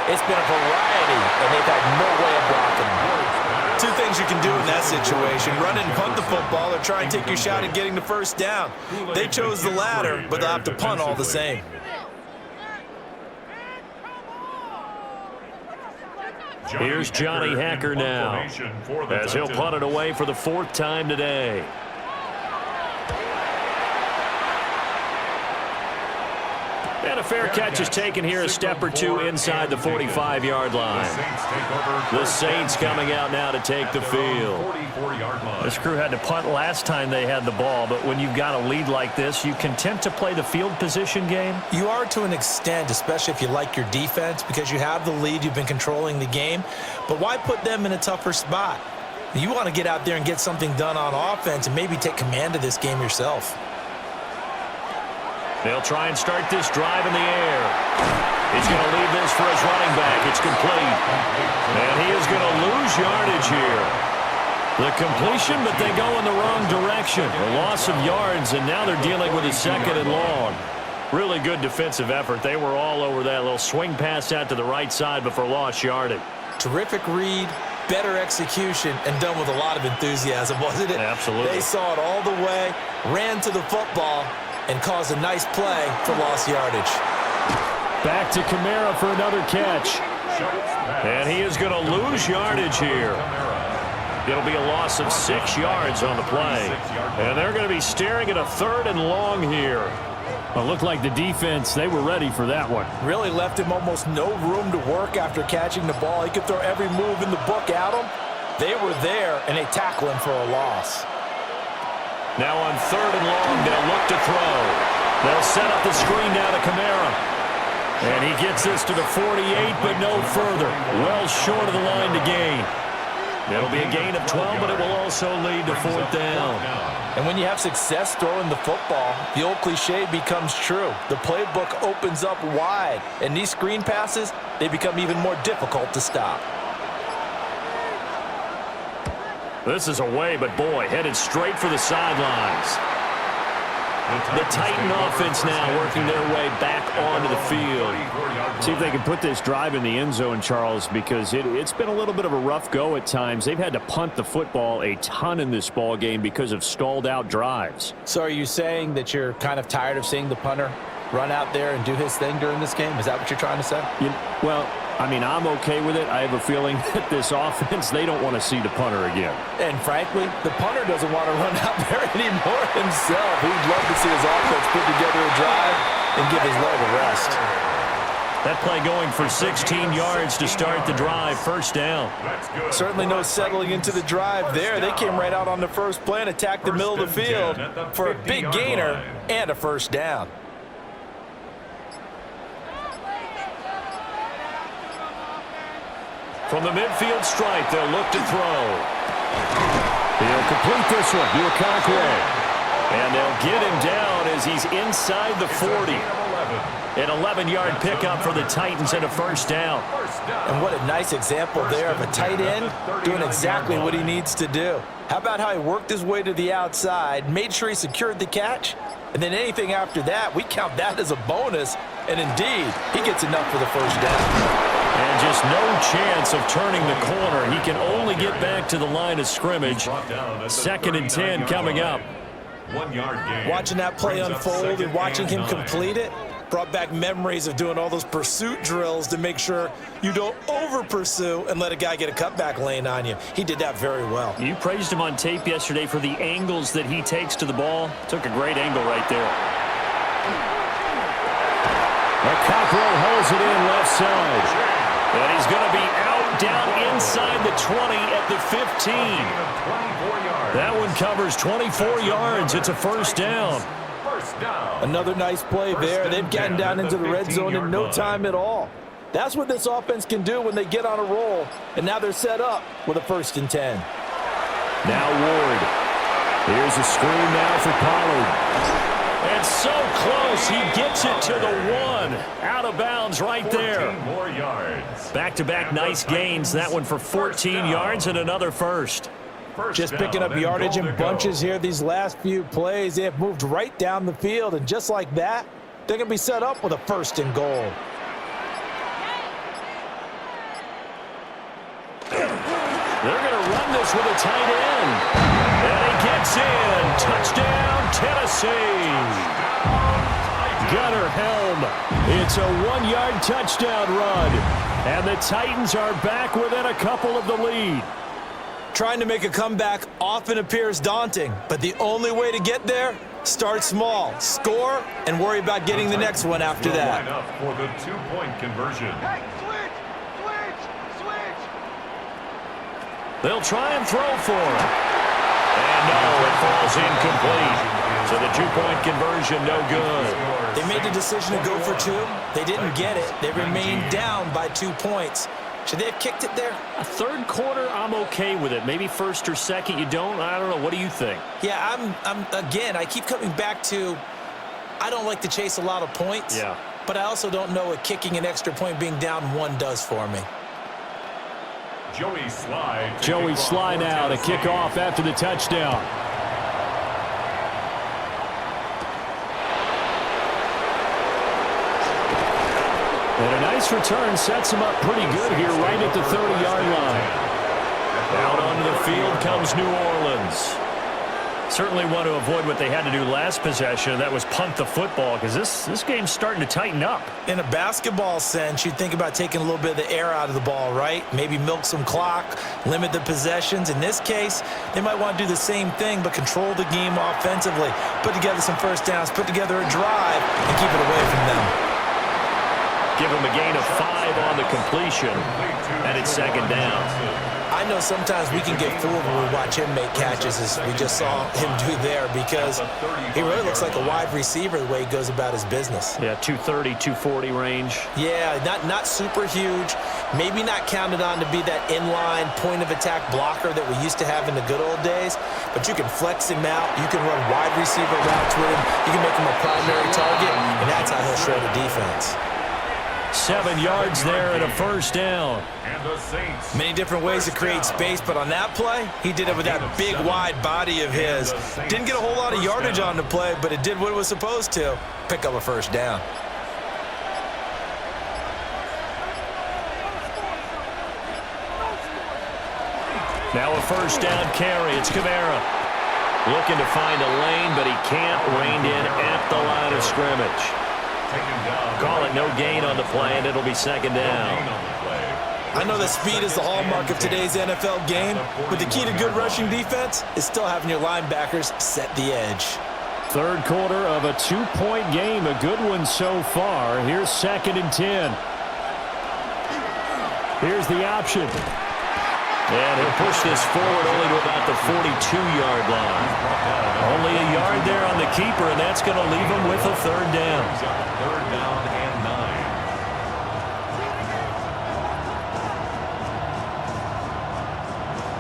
It's been a variety, and they've had no way of blocking them. 2 things you can do in that situation: run and punt the football, or try and take your shot at getting the first down. They chose the latter, but they'll have to punt all the same. Here's Johnny Hacker now, as he'll punt it away for the 4th time today. And a fair catch is taken here, a step or 2 inside the 45-yard line. The Saints coming out now to take the field. This crew had to punt last time they had the ball, but when you've got a lead like this, you content to play the field position game? You are to an extent, especially if you like your defense, because you have the lead, you've been controlling the game. But why put them in a tougher spot? You want to get out there and get something done on offense and maybe take command of this game yourself. They'll try and start this drive in the air. He's going to leave this for his running back. It's complete. And he is going to lose yardage here. The completion, but they go in the wrong direction. A loss of yards, and now they're dealing with a 2nd and long. Really good defensive effort. They were all over that little swing pass out to the right side before lost yardage. Terrific read, better execution, and done with a lot of enthusiasm, wasn't it? Absolutely. They saw it all the way, ran to the football, and caused a nice play for lost yardage. Back to Kamara for another catch. And he is going to lose yardage here. It'll be a loss of 6 yards on the play. And they're going to be staring at a 3rd and long here. Well, it looked like the defense, they were ready for that one. Really left him almost no room to work after catching the ball. He could throw every move in the book at him. They were there, and they tackle him for a loss. Now on 3rd and long, they'll look to throw. They'll set up the screen now to Kamara. And he gets this to the 48, but no further. Well short of the line to gain. It'll be a gain of 12, but it will also lead to 4th down. And when you have success throwing the football, the old cliche becomes true. The playbook opens up wide, and these screen passes, they become even more difficult to stop. This is away, but boy, headed straight for the sidelines. The Titan offense now working their way back onto the field. See if they can put this drive in the end zone, Charles, because it's been a little bit of a rough go at times. They've had to punt the football a ton in this ball game because of stalled out drives. So are you saying that you're kind of tired of seeing the punter run out there and do his thing during this game? Is that what you're trying to say? Well, I mean, I'm okay with it. I have a feeling that this offense, they don't want to see the punter again. And frankly, the punter doesn't want to run out there anymore himself. He'd love to see his offense put together a drive and give his leg a rest. That play going for 16 yards to start the drive. 1st down. Certainly no settling into the drive there. They came right out on the first play and attacked the middle of the field for a big gainer and a 1st down. From the midfield stripe, they'll look to throw. He'll complete this one. Okonkwo. And they'll get him down as he's inside the 40. An 11-yard pickup for the Titans and a first down. And what a nice example there of a tight end doing exactly what he needs to do. How about how he worked his way to the outside, made sure he secured the catch, and then anything after that, we count that as a bonus. And indeed, he gets enough for the first down. And just no chance of turning the corner. He can only get back to the line of scrimmage. 2nd and 10 coming up. 1 yard gain. Watching that play unfold and watching him complete it brought back memories of doing all those pursuit drills to make sure you don't over-pursue and let a guy get a cutback lane on you. He did that very well. You praised him on tape yesterday for the angles that he takes to the ball. Took a great angle right there. Cockrell holds it in left side. And he's going to be out down inside the 20 at the 15. That one covers 24 yards. It's a first down. Another nice play there. They've gotten down into the red zone in no time at all. That's what this offense can do when they get on a roll. And now they're set up with a 1st and 10. Now Ward. Here's a screen now for Pollard. And so close, he gets it to the 1. Out of bounds right there. More yards. Back-to-back nice gains. That one for 14 yards and another first. Just picking up yardage in bunches here these last few plays. They have moved right down the field, and just like that, they're going to be set up with a 1st and goal. They're going to run this with a tight end. And he gets in. Touchdown, Tennessee. Gunnar Helm. It's a 1-yard touchdown run. And the Titans are back within a couple of the lead. Trying to make a comeback often appears daunting, but the only way to get there, start small, score, and worry about getting the next one after that. Line up for the 2-point conversion. They'll try and throw for him. And no, it falls incomplete. So the 2-point conversion, no good. They made the decision to go for 2. They didn't get it. They remained down by 2 points. Should they have kicked it there? A third quarter, I'm okay with it. Maybe first or second, you don't. I don't know. What do you think? Yeah, again, I keep coming back to I don't like to chase a lot of points. Yeah. But I also don't know what kicking an extra point being down 1 does for me. Joey Sly now to kick off after the touchdown. And a nice return sets him up pretty good here right at the 30-yard line. Out onto the field comes New Orleans. Certainly want to avoid what they had to do last possession. That was punt the football because this game's starting to tighten up. In a basketball sense, you'd think about taking a little bit of the air out of the ball, right? Maybe milk some clock, limit the possessions. In this case, they might want to do the same thing but control the game offensively. Put together some first downs, put together a drive, and keep it away from them. Give him a gain of 5 on the completion, and it's 2nd down. I know sometimes we can get fooled when we watch him make catches, as we just saw him do there, because he really looks like a wide receiver the way he goes about his business. Yeah, 230, 240 range. Yeah, not super huge. Maybe not counted on to be that inline point-of-attack blocker that we used to have in the good old days, but you can flex him out. You can run wide receiver routes with him. You can make him a primary target, and that's how he'll shred a defense. 7 yards there and a first down. Many different ways to create space, but on that play, he did it with that big, wide body of his. Didn't get a whole lot of yardage on the play, but it did what it was supposed to. Pick up a first down. Now a first down carry. It's Kamara. Looking to find a lane, but he can't. Reined in at the line of scrimmage. Call it no gain on the play, and it'll be 2nd down. I know that speed is the hallmark of today's NFL game, but the key to good rushing defense is still having your linebackers set the edge. Third quarter of a 2-point game, a good one so far. Here's 2nd and 10. Here's the option. And he'll push this forward only to about the 42-yard line. Only a yard there on the keeper, and that's going to leave him with a 3rd down. 3rd down and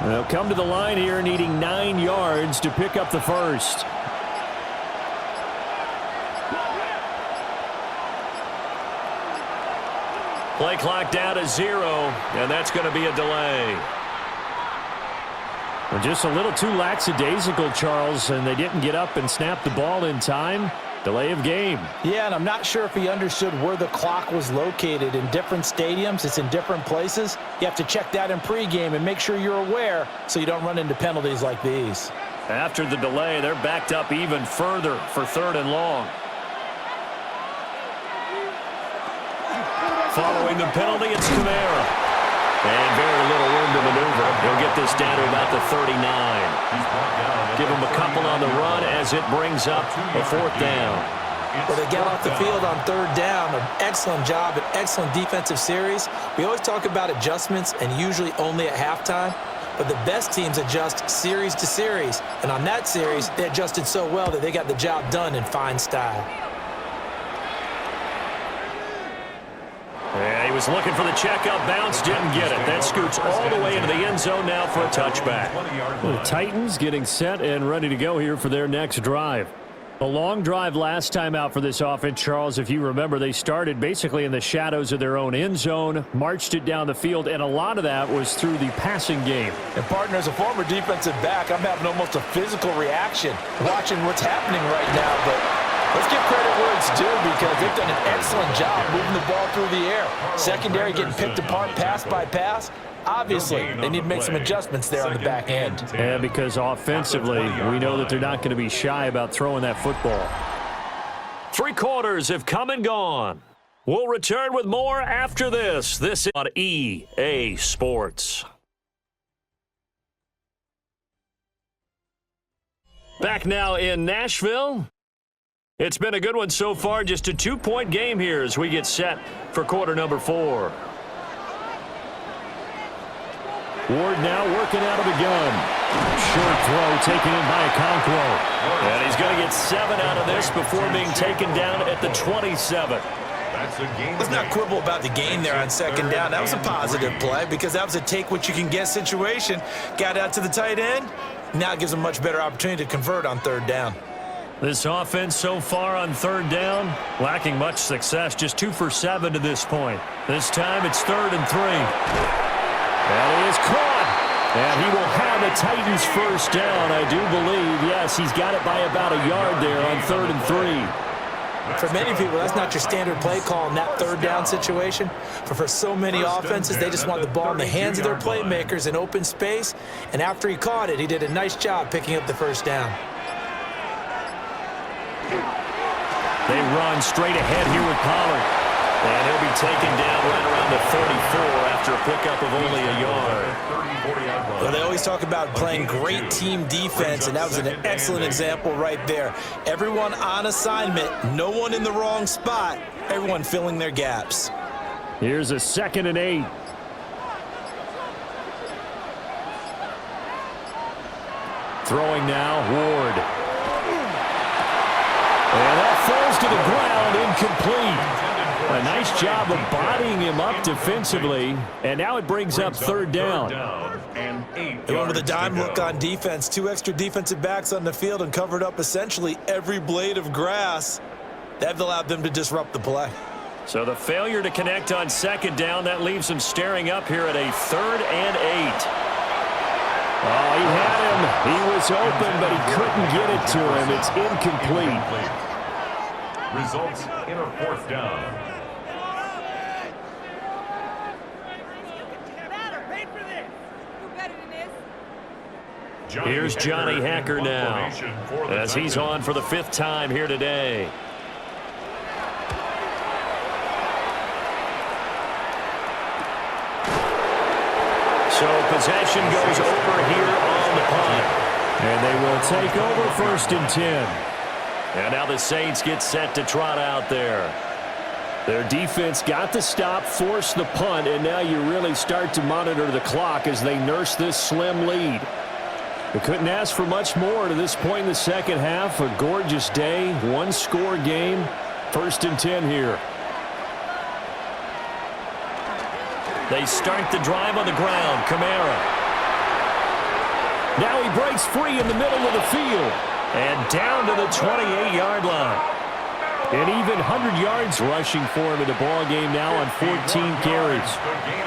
9. They'll come to the line here needing 9 yards to pick up the first. Play clock down to 0, and that's going to be a delay. Well, just a little too lackadaisical, Charles, and they didn't get up and snap the ball in time. Delay of game. Yeah, and I'm not sure if he understood where the clock was located. In different stadiums, it's in different places. You have to check that in pregame and make sure you're aware so you don't run into penalties like these. After the delay, they're backed up even further for 3rd and long. Following the penalty, it's Kamara. And very little room to maneuver. He'll get this down to about the 39. Give him a couple on the run as it brings up a 4th down. Well, they got off the field on 3rd down. An excellent job, an excellent defensive series. We always talk about adjustments and usually only at halftime. But the best teams adjust series to series. And on that series, they adjusted so well that they got the job done in fine style. Yeah, he was looking for the checkup bounce, didn't get it. That scoots all the way into the end zone now for a touchback. The Titans getting set and ready to go here for their next drive. A long drive last time out for this offense, Charles. If you remember, they started basically in the shadows of their own end zone, marched it down the field, and a lot of that was through the passing game. And, partner, as a former defensive back, I'm having almost a physical reaction watching what's happening right now. But let's give credit where it's due because they've done an excellent job moving the ball through the air. Secondary getting picked apart pass by pass. Obviously, they need to make some adjustments there on the back end. And because offensively, we know that they're not going to be shy about throwing that football. 3 quarters have come and gone. We'll return with more after this. This is on EA Sports. Back now in Nashville. It's been a good one so far. Just a 2-point game here as we get set for quarter number 4. Ward now working out of the gun. Short throw taken in by Okonkwo. And he's going to get 7 out of this before being taken down at the 27. Let's not quibble about the gain there on 2nd down. That was a positive play because that was a take-what-you-can-get situation. Got out to the tight end. Now it gives them a much better opportunity to convert on 3rd down. This offense so far on 3rd down, lacking much success. Just 2 for 7 to this point. This time it's 3rd and 3. And he is caught. And he will have the Titans first down, I do believe. Yes, he's got it by about a yard there on 3rd and 3. For many people, that's not your standard play call in that 3rd down situation. But for so many offenses, they just want the ball in the hands of their playmakers in open space. And after he caught it, he did a nice job picking up the first down. They run straight ahead here with Pollard. And he'll be taken down right around the 34 after a pickup of only a yard. Well, they always talk about playing great team defense, and that was an excellent example right there. Everyone on assignment, no one in the wrong spot, everyone filling their gaps. Here's a 2nd and 8. Throwing now, Ward. And that falls to the ground, incomplete. A nice job of bodying him up defensively, and now it brings up 3rd down. They went with a dime look on defense. 2 extra defensive backs on the field and covered up essentially every blade of grass. That allowed them to disrupt the play. So the failure to connect on 2nd down, that leaves them staring up here at a 3rd and 8. Oh, he had him. He was open, but he couldn't get it to him. It's incomplete. Results in a 4th down. Here's Johnny Hacker now as he's on for the 5th time here today. So possession goes over here on the punt. And they will take over 1st and 10. And now the Saints get set to trot out there. Their defense got the stop, forced the punt, and now you really start to monitor the clock as they nurse this slim lead. They couldn't ask for much more to this point in the 2nd half. A gorgeous day, 1-score game, 1st and 10 here. They start the drive on the ground. Kamara. Now he breaks free in the middle of the field. And down to the 28-yard line. And even 100 yards rushing for him in the ball game now on 14 carries.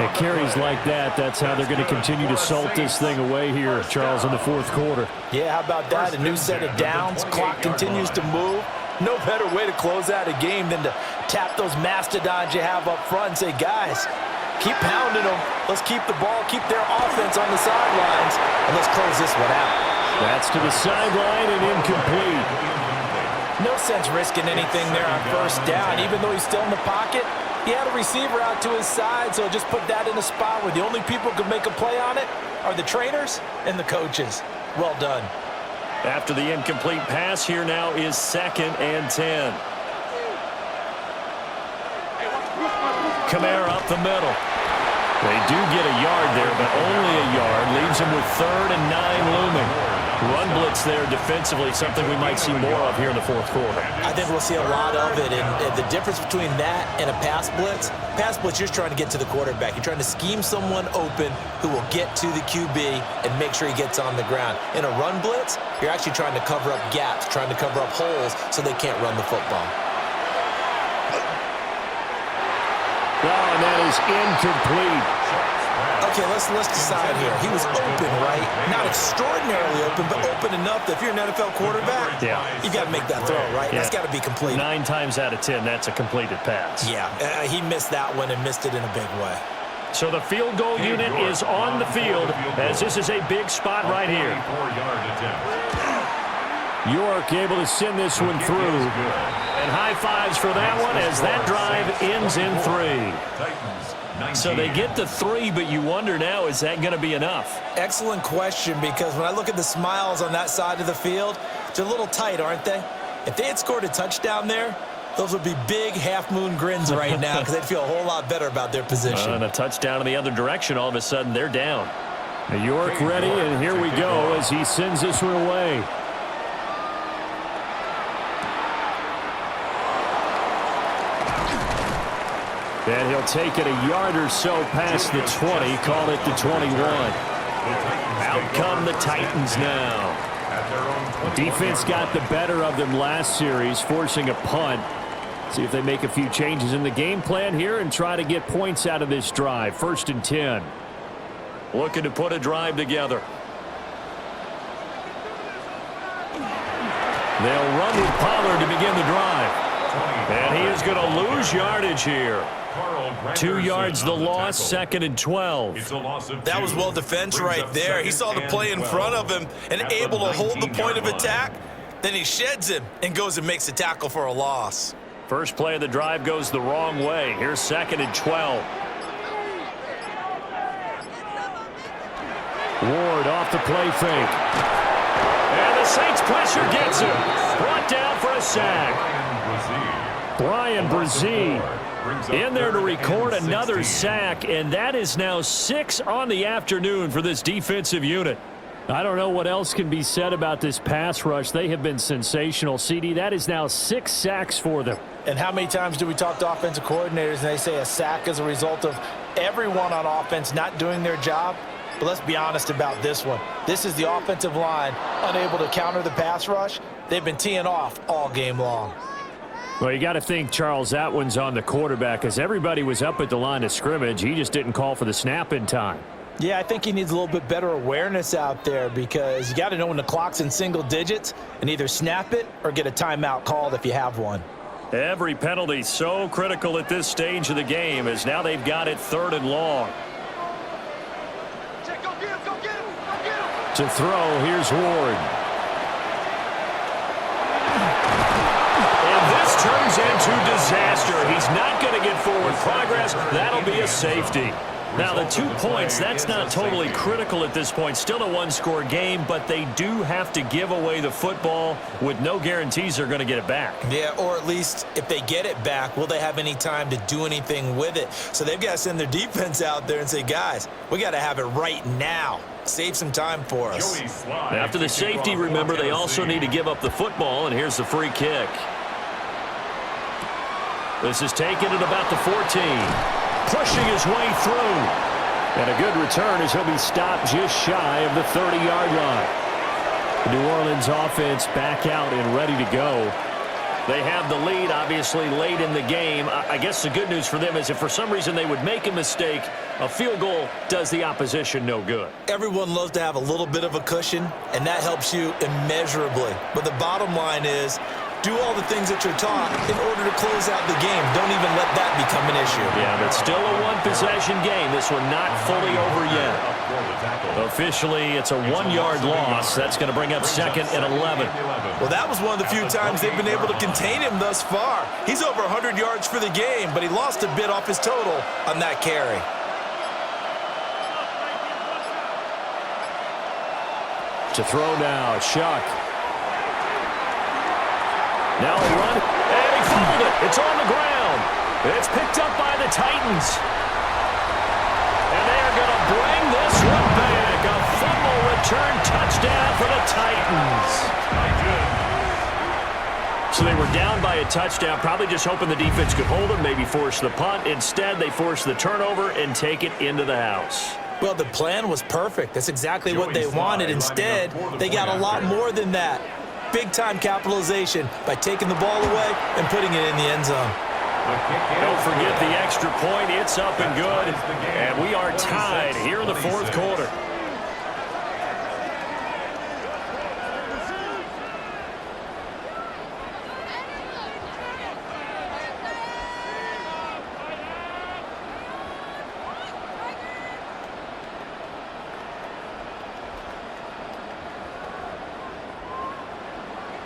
And carries like that, that's how they're going to continue to salt this thing away here, Charles, in the fourth quarter. Yeah, how about that? A new set of downs. Clock continues to move. No better way to close out a game than to tap those mastodons you have up front and say, guys, keep pounding them. Let's keep the ball, keep their offense on the sidelines, and let's close this one out. That's to the sideline and incomplete. No sense risking anything there on first down. Even though he's still in the pocket, he had a receiver out to his side, so just put that in a spot where the only people who can make a play on it are the trainers and the coaches. Well done. After the incomplete pass, here now is 2nd and 10. Kamara up the middle. They do get a yard there, but only a yard. Leaves him with 3rd and 9 looming. Run blitz there defensively, something we might see more of here in the fourth quarter. I think we'll see a lot of it, and the difference between that and a pass blitz, you're just trying to get to the quarterback. You're trying to scheme someone open who will get to the QB and make sure he gets on the ground. In a run blitz, you're actually trying to cover up gaps, trying to cover up holes so they can't run the football. Oh, and that is incomplete. Okay, let's decide here. He was open, right? Not extraordinarily open, but open enough that if you're an NFL quarterback, you got to make that throw, right? Yeah. That's got to be complete. 9 times out of 10, that's a completed pass. Yeah, he missed that one and missed it in a big way. So the field goal unit is on the field as this is a big spot right here. York able to send this one through. And high fives for that one as that drive ends in 3. So they get the 3, but you wonder now, is that going to be enough? Excellent question, because when I look at the smiles on that side of the field, they're a little tight, aren't they? If they had scored a touchdown there, those would be big half-moon grins right now because they'd feel a whole lot better about their position. And a touchdown in the other direction, all of a sudden they're down. York ready, and here we go as he sends this one away. And he'll take it a yard or so past the 20, call it the 21. Out come the Titans now. Defense got the better of them last series, forcing a punt. See if they make a few changes in the game plan here and try to get points out of this drive. 1st and 10. Looking to put a drive together. They'll run with Pollard to begin the drive. And he is going to lose yardage here. 2 yards the loss, 2nd and 12. That was well defense right there. He saw the play in front of him and able to hold the point of attack. Then he sheds him and goes and makes a tackle for a loss. First play of the drive goes the wrong way. Here's 2nd and 12. Ward off the play fake. And the Saints pressure gets him. Brought down for a sack. Brian Brzee in there to record another sack, and that is now 6 on the afternoon for this defensive unit. I don't know what else can be said about this pass rush. They have been sensational. CD, that is now 6 sacks for them. And how many times do we talk to offensive coordinators and they say a sack is a result of everyone on offense not doing their job? But let's be honest about this one. This is the offensive line unable to counter the pass rush. They've been teeing off all game long. Well, you got to think, Charles, that one's on the quarterback because everybody was up at the line of scrimmage. He just didn't call for the snap in time. Yeah, I think he needs a little bit better awareness out there because you got to know when the clock's in single digits and either snap it or get a timeout called if you have one. Every penalty so critical at this stage of the game as now they've got it 3rd and long. To throw, here's Ward. Turns into disaster. He's not going to get forward progress. That'll be a safety. Now, the 2 points, that's not totally critical at this point. Still a one-score game, but they do have to give away the football with no guarantees they're going to get it back. Yeah, or at least if they get it back, will they have any time to do anything with it? So they've got to send their defense out there and say, guys, we got to have it right now. Save some time for us. After the safety, remember, they also need to give up the football, and here's the free kick. This is taken at about the 14. Pushing his way through. And a good return as he'll be stopped just shy of the 30-yard line. The New Orleans offense back out and ready to go. They have the lead, obviously, late in the game. I guess the good news for them is if for some reason they would make a mistake, a field goal does the opposition no good. Everyone loves to have a little bit of a cushion, and that helps you immeasurably. But the bottom line is, do all the things that you're taught in order to close out the game. Don't even let that become an issue. Yeah, but still a one-possession game. This one not fully over yet. Officially, it's a 1-yard loss. That's going to bring up 2nd and 11. Well, that was one of the few times they've been able to contain him thus far. He's over 100 yards for the game, but he lost a bit off his total on that carry. To throw now, Shuck. Now a run, and he fumbled it. It's on the ground. It's picked up by the Titans. And they are going to bring this one back. A fumble return touchdown for the Titans. So they were down by a touchdown, probably just hoping the defense could hold them, maybe force the punt. Instead, they force the turnover and take it into the house. Well, the plan was perfect. That's exactly what they wanted. Instead, they got a lot more than that. Big-time capitalization by taking the ball away and putting it in the end zone. Don't forget the extra point. It's up and good. And we are tied here in the 4th quarter.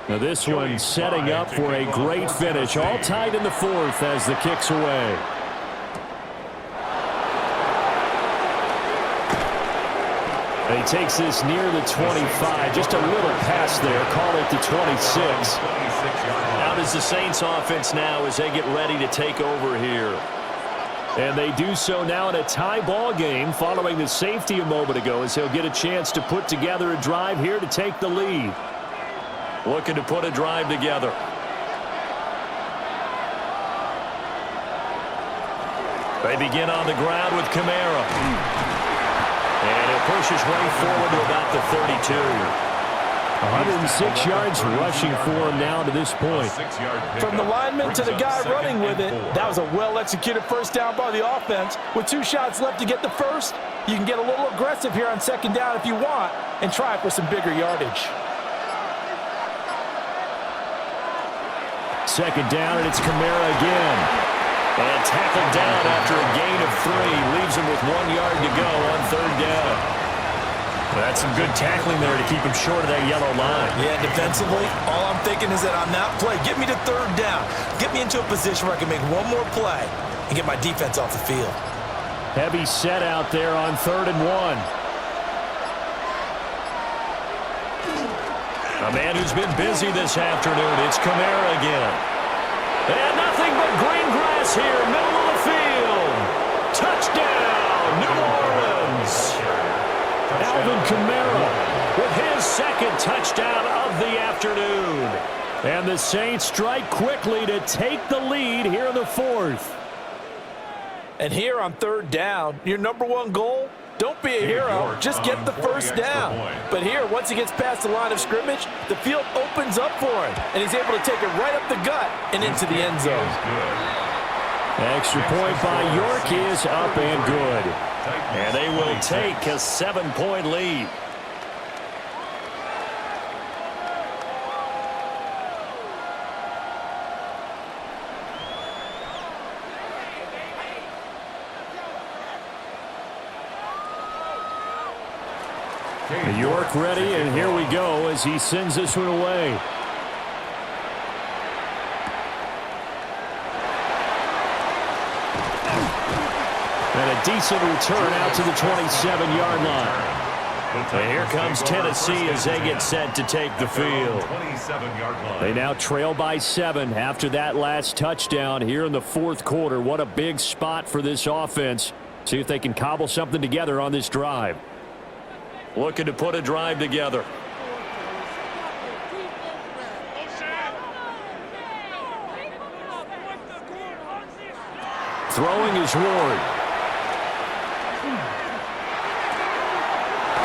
Now this one setting up for a great finish. All tied in the 4th as the kick's away. And he takes this near the 25. Just a little pass there. Call it the 26. How does the Saints offense now as they get ready to take over here? And they do so now in a tie ball game following the safety a moment ago as he'll get a chance to put together a drive here to take the lead. Looking to put a drive together. They begin on the ground with Kamara. And it pushes right forward to about the 32. 106 yards rushing for him now to this point. From the lineman to the guy running with it, that was a well-executed first down by the offense. With 2 shots left to get the first, you can get a little aggressive here on 2nd down if you want and try for some bigger yardage. 2nd down, and it's Kamara again. And tackled down after a gain of 3. Leaves him with 1 yard to go on 3rd down. That's some good tackling there to keep him short of that yellow line. Yeah, defensively, all I'm thinking is that on that play, get me to 3rd down. Get me into a position where I can make one more play and get my defense off the field. Heavy set out there on 3rd and 1. A man who's been busy this afternoon. It's Kamara again. And nothing but green grass here, middle of the field. Touchdown, New Orleans. Alvin Kamara with his 2nd touchdown of the afternoon. And the Saints strike quickly to take the lead here in the 4th. And here on 3rd down, your #1 goal, don't be a hero, just get the first down. But here, once he gets past the line of scrimmage, the field opens up for him, and he's able to take it right up the gut and into the end zone. Extra point by York is up and good. And they will take a 7-point lead. York ready, and here we go as he sends this one away. And a decent return out to the 27-yard line. And here comes Tennessee as they get set to take the field. They now trail by 7 after that last touchdown here in the 4th quarter. What a big spot for this offense. See if they can cobble something together on this drive. Looking to put a drive together. Throwing is Ward.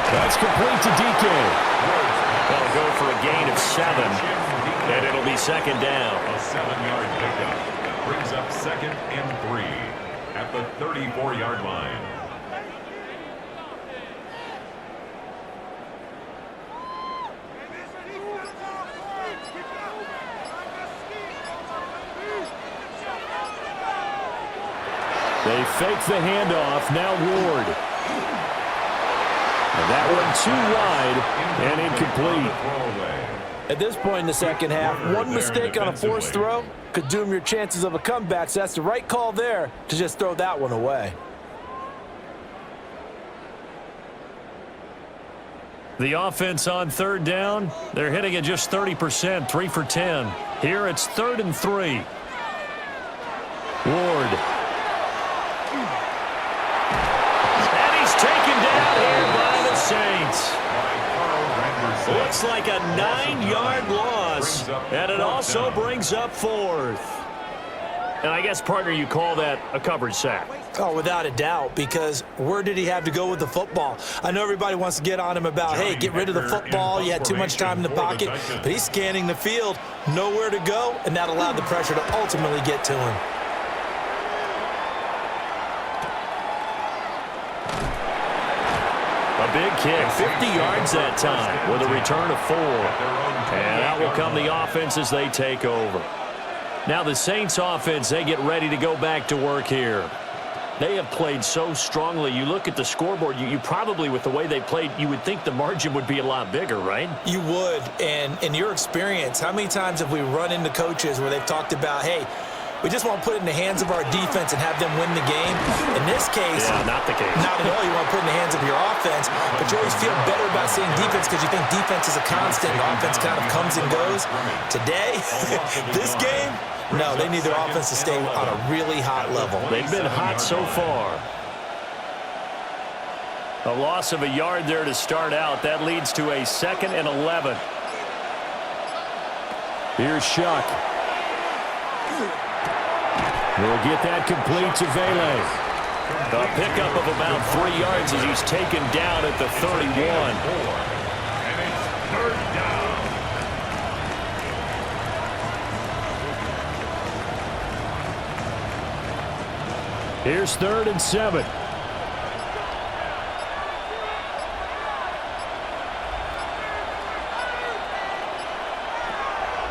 That's complete to DK. That'll go for a gain of 7. And it'll be second down. A 7-yard pickup brings up 2nd and 3 at the 34-yard line. They fake the handoff. Now Ward. And that one too wide and incomplete. At this point in the second half, one mistake on a forced throw could doom your chances of a comeback. So that's the right call there to just throw that one away. The offense on third down, they're hitting at just 30%, 3 for 10. Here it's 3rd and 3. Ward. And he's taken down here by the Saints. Looks like a 9-yard loss, and it also brings up 4th. And I guess, partner, you call that a coverage sack. Oh, without a doubt, because where did he have to go with the football? I know everybody wants to get on him about, hey, get rid of the football. You had too much time in the pocket. But he's scanning the field, nowhere to go, and that allowed the pressure to ultimately get to him. A big kick, 50 yards that time with a return of 4. And out will come the offense as they take over. Now the Saints offense, they get ready to go back to work here. They have played so strongly. You look at the scoreboard, you probably, with the way they played, you would think the margin would be a lot bigger, right? You would. And in your experience, how many times have we run into coaches where they've talked about, hey, we just want to put it in the hands of our defense and have them win the game? In this case, not the case. Not at all. You want to put it in the hands of your offense, but you always feel better about saying defense because you think defense is a constant and offense kind of comes and goes. Today, this game, no, they need their offense to stay on a really hot level. They've been hot so far. A loss of a yard there to start out. That leads to a 2nd and 11. Here's Shuck. He'll get that complete to Vele. A pickup of about 3 yards as he's taken down at the 31. And it's 3rd down. Here's 3rd and 7.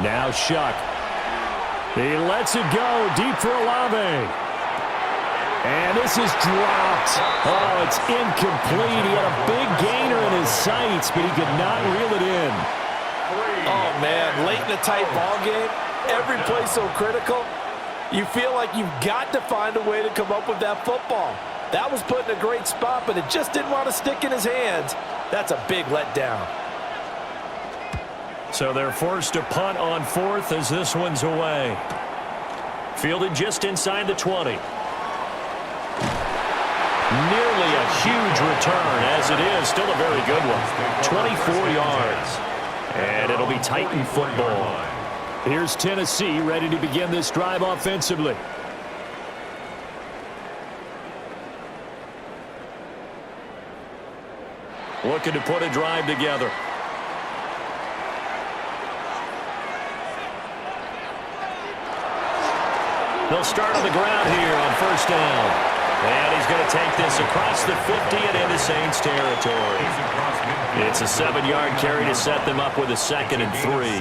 Now Shuck. He lets it go deep for Olave. And this is dropped. Oh, it's incomplete. He had a big gainer in his sights, but he could not reel it in. Oh, man, late in a tight ball game, every play so critical. You feel like you've got to find a way to come up with that football. That was put in a great spot, but it just didn't want to stick in his hands. That's a big letdown. So they're forced to punt on 4th as this one's away. Fielded just inside the 20. Nearly a huge return, as it is. Still a very good one. 24 yards. And it'll be Titan football. Here's Tennessee ready to begin this drive offensively. Looking to put a drive together. They'll start on the ground here on 1st down. And he's going to take this across the 50 and into Saints territory. It's a 7-yard carry to set them up with a 2nd and 3.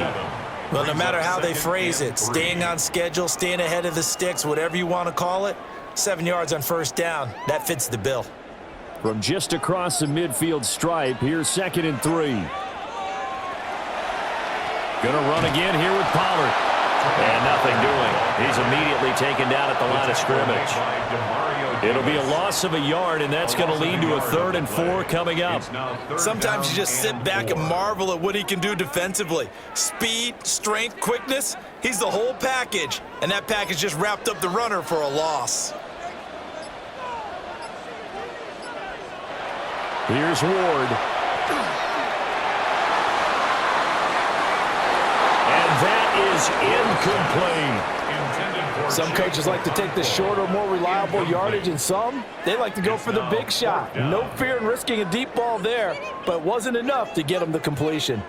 Well, no matter how they phrase it, staying on schedule, staying ahead of the sticks, whatever you want to call it, 7 yards on 1st down, that fits the bill. From just across the midfield stripe, here's 2nd and 3. Going to run again here with Pollard. And nothing doing. He's immediately taken down at the line of scrimmage. It'll be a loss of a yard, and that's going to lead to a 3rd and 4 coming up. Sometimes you just sit back and marvel at what he can do defensively. Speed, strength, quickness, he's the whole package. And that package just wrapped up the runner for a loss. Here's Ward. And that is incomplete. Some coaches like to take the shorter, more reliable yardage, and some, they like to go for the big shot. No fear in risking a deep ball there, but wasn't enough to get him the completion.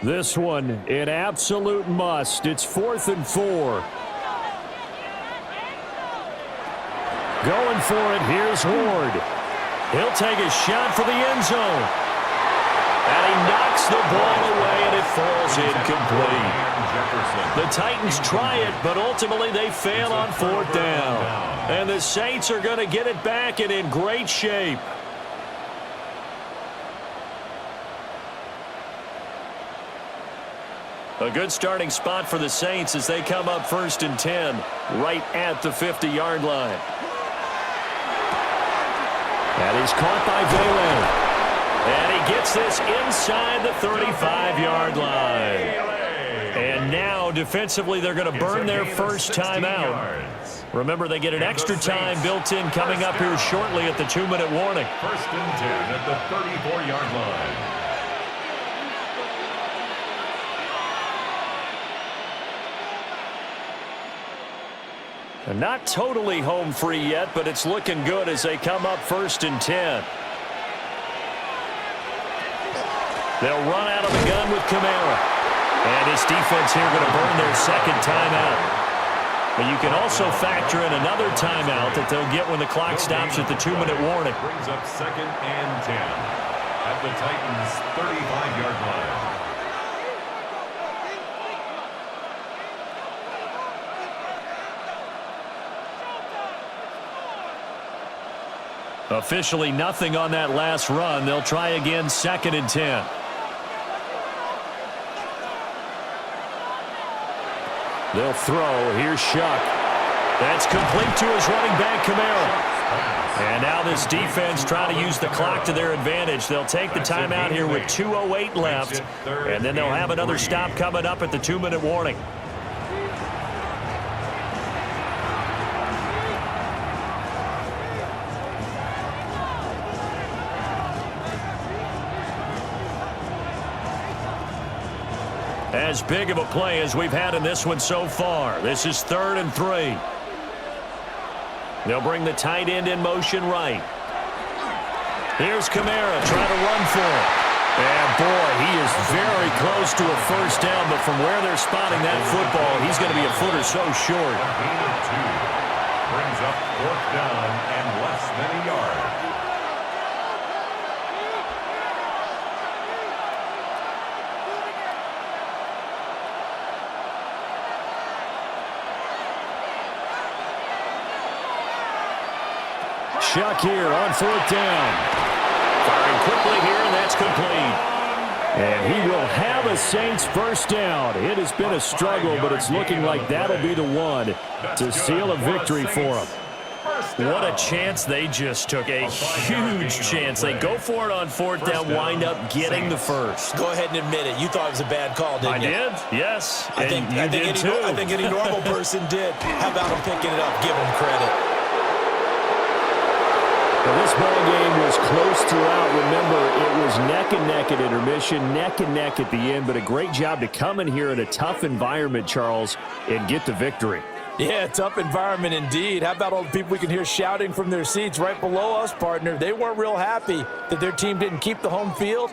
This one, an absolute must. It's 4th and 4. Going for it, here's Ward. He'll take a shot for the end zone. And he knocks the ball away, and it falls incomplete. The Titans try it, but ultimately they fail on 4th down. And the Saints are going to get it back and in great shape. A good starting spot for the Saints as they come up 1st and 10, right at the 50-yard line. That is caught by Bailey. And he gets this inside the 35-yard line. And now, defensively, they're going to burn their first timeout. Remember, they get an extra time built in coming up here shortly at the 2-minute warning. 1st and 10 at the 34-yard line. And not totally home free yet, but it's looking good as they come up 1st and 10. They'll run out of the gun with Kamara. And his defense here going to burn their second timeout. But you can also factor in another timeout that they'll get when the clock stops at the 2-minute warning. Brings up 2nd and 10 at the Titans' 35-yard line. Officially nothing on that last run. They'll try again 2nd and 10. They'll throw. Here's Shuck. That's complete to his running back, Kamara. And now this defense trying to use the clock to their advantage. They'll take the timeout here with 2:08 left. And then they'll have another stop coming up at the 2-minute warning. As big of a play as we've had in this one so far. This is 3rd and 3. They'll bring the tight end in motion right. Here's Kamara trying to run for it. And boy, he is very close to a first down, but from where they're spotting that football, he's going to be a foot or so short. Brings up 4th down and less than a yard. Shuck here on 4th down. Firing quickly here, and that's complete. And he will have a Saints first down. It has been a struggle, but it's looking like that'll be the one to seal a victory for him. What a chance they just took. A huge chance. They go for it on 4th down, wind up getting the first. Go ahead and admit it. You thought it was a bad call, didn't you? I did, yes. I think any normal person did. How about him picking it up? Give him credit. Well, this ball game was close throughout. Remember, it was neck and neck at intermission, neck and neck at the end, but a great job to come in here in a tough environment, Charles, and get the victory. Yeah, tough environment indeed. How about all the people we can hear shouting from their seats right below us, partner? They weren't real happy that their team didn't keep the home field.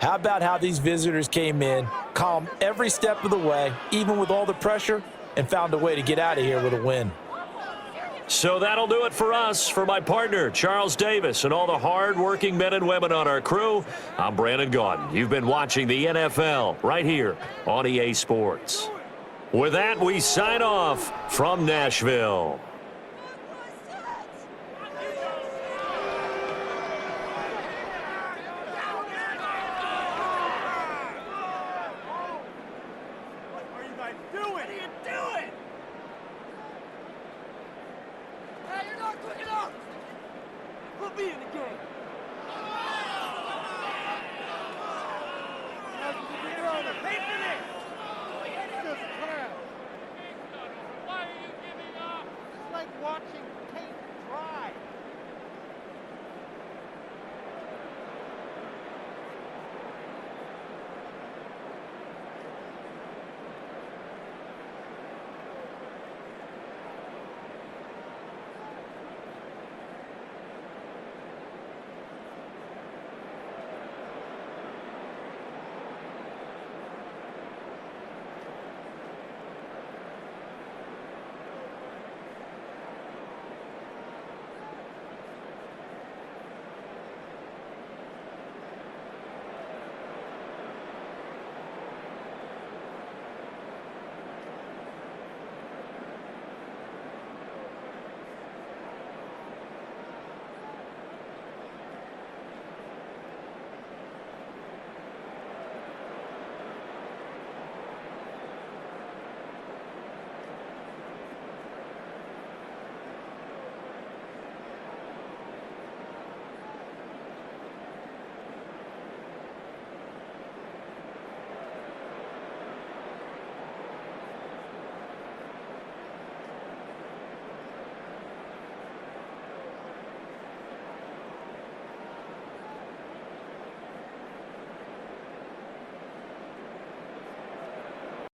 How about how these visitors came in, calm every step of the way, even with all the pressure, and found a way to get out of here with a win. So that'll do it for us. For my partner, Charles Davis, and all the hard-working men and women on our crew, I'm Brandon Gaudin. You've been watching the NFL right here on EA Sports. With that, we sign off from Nashville. Watching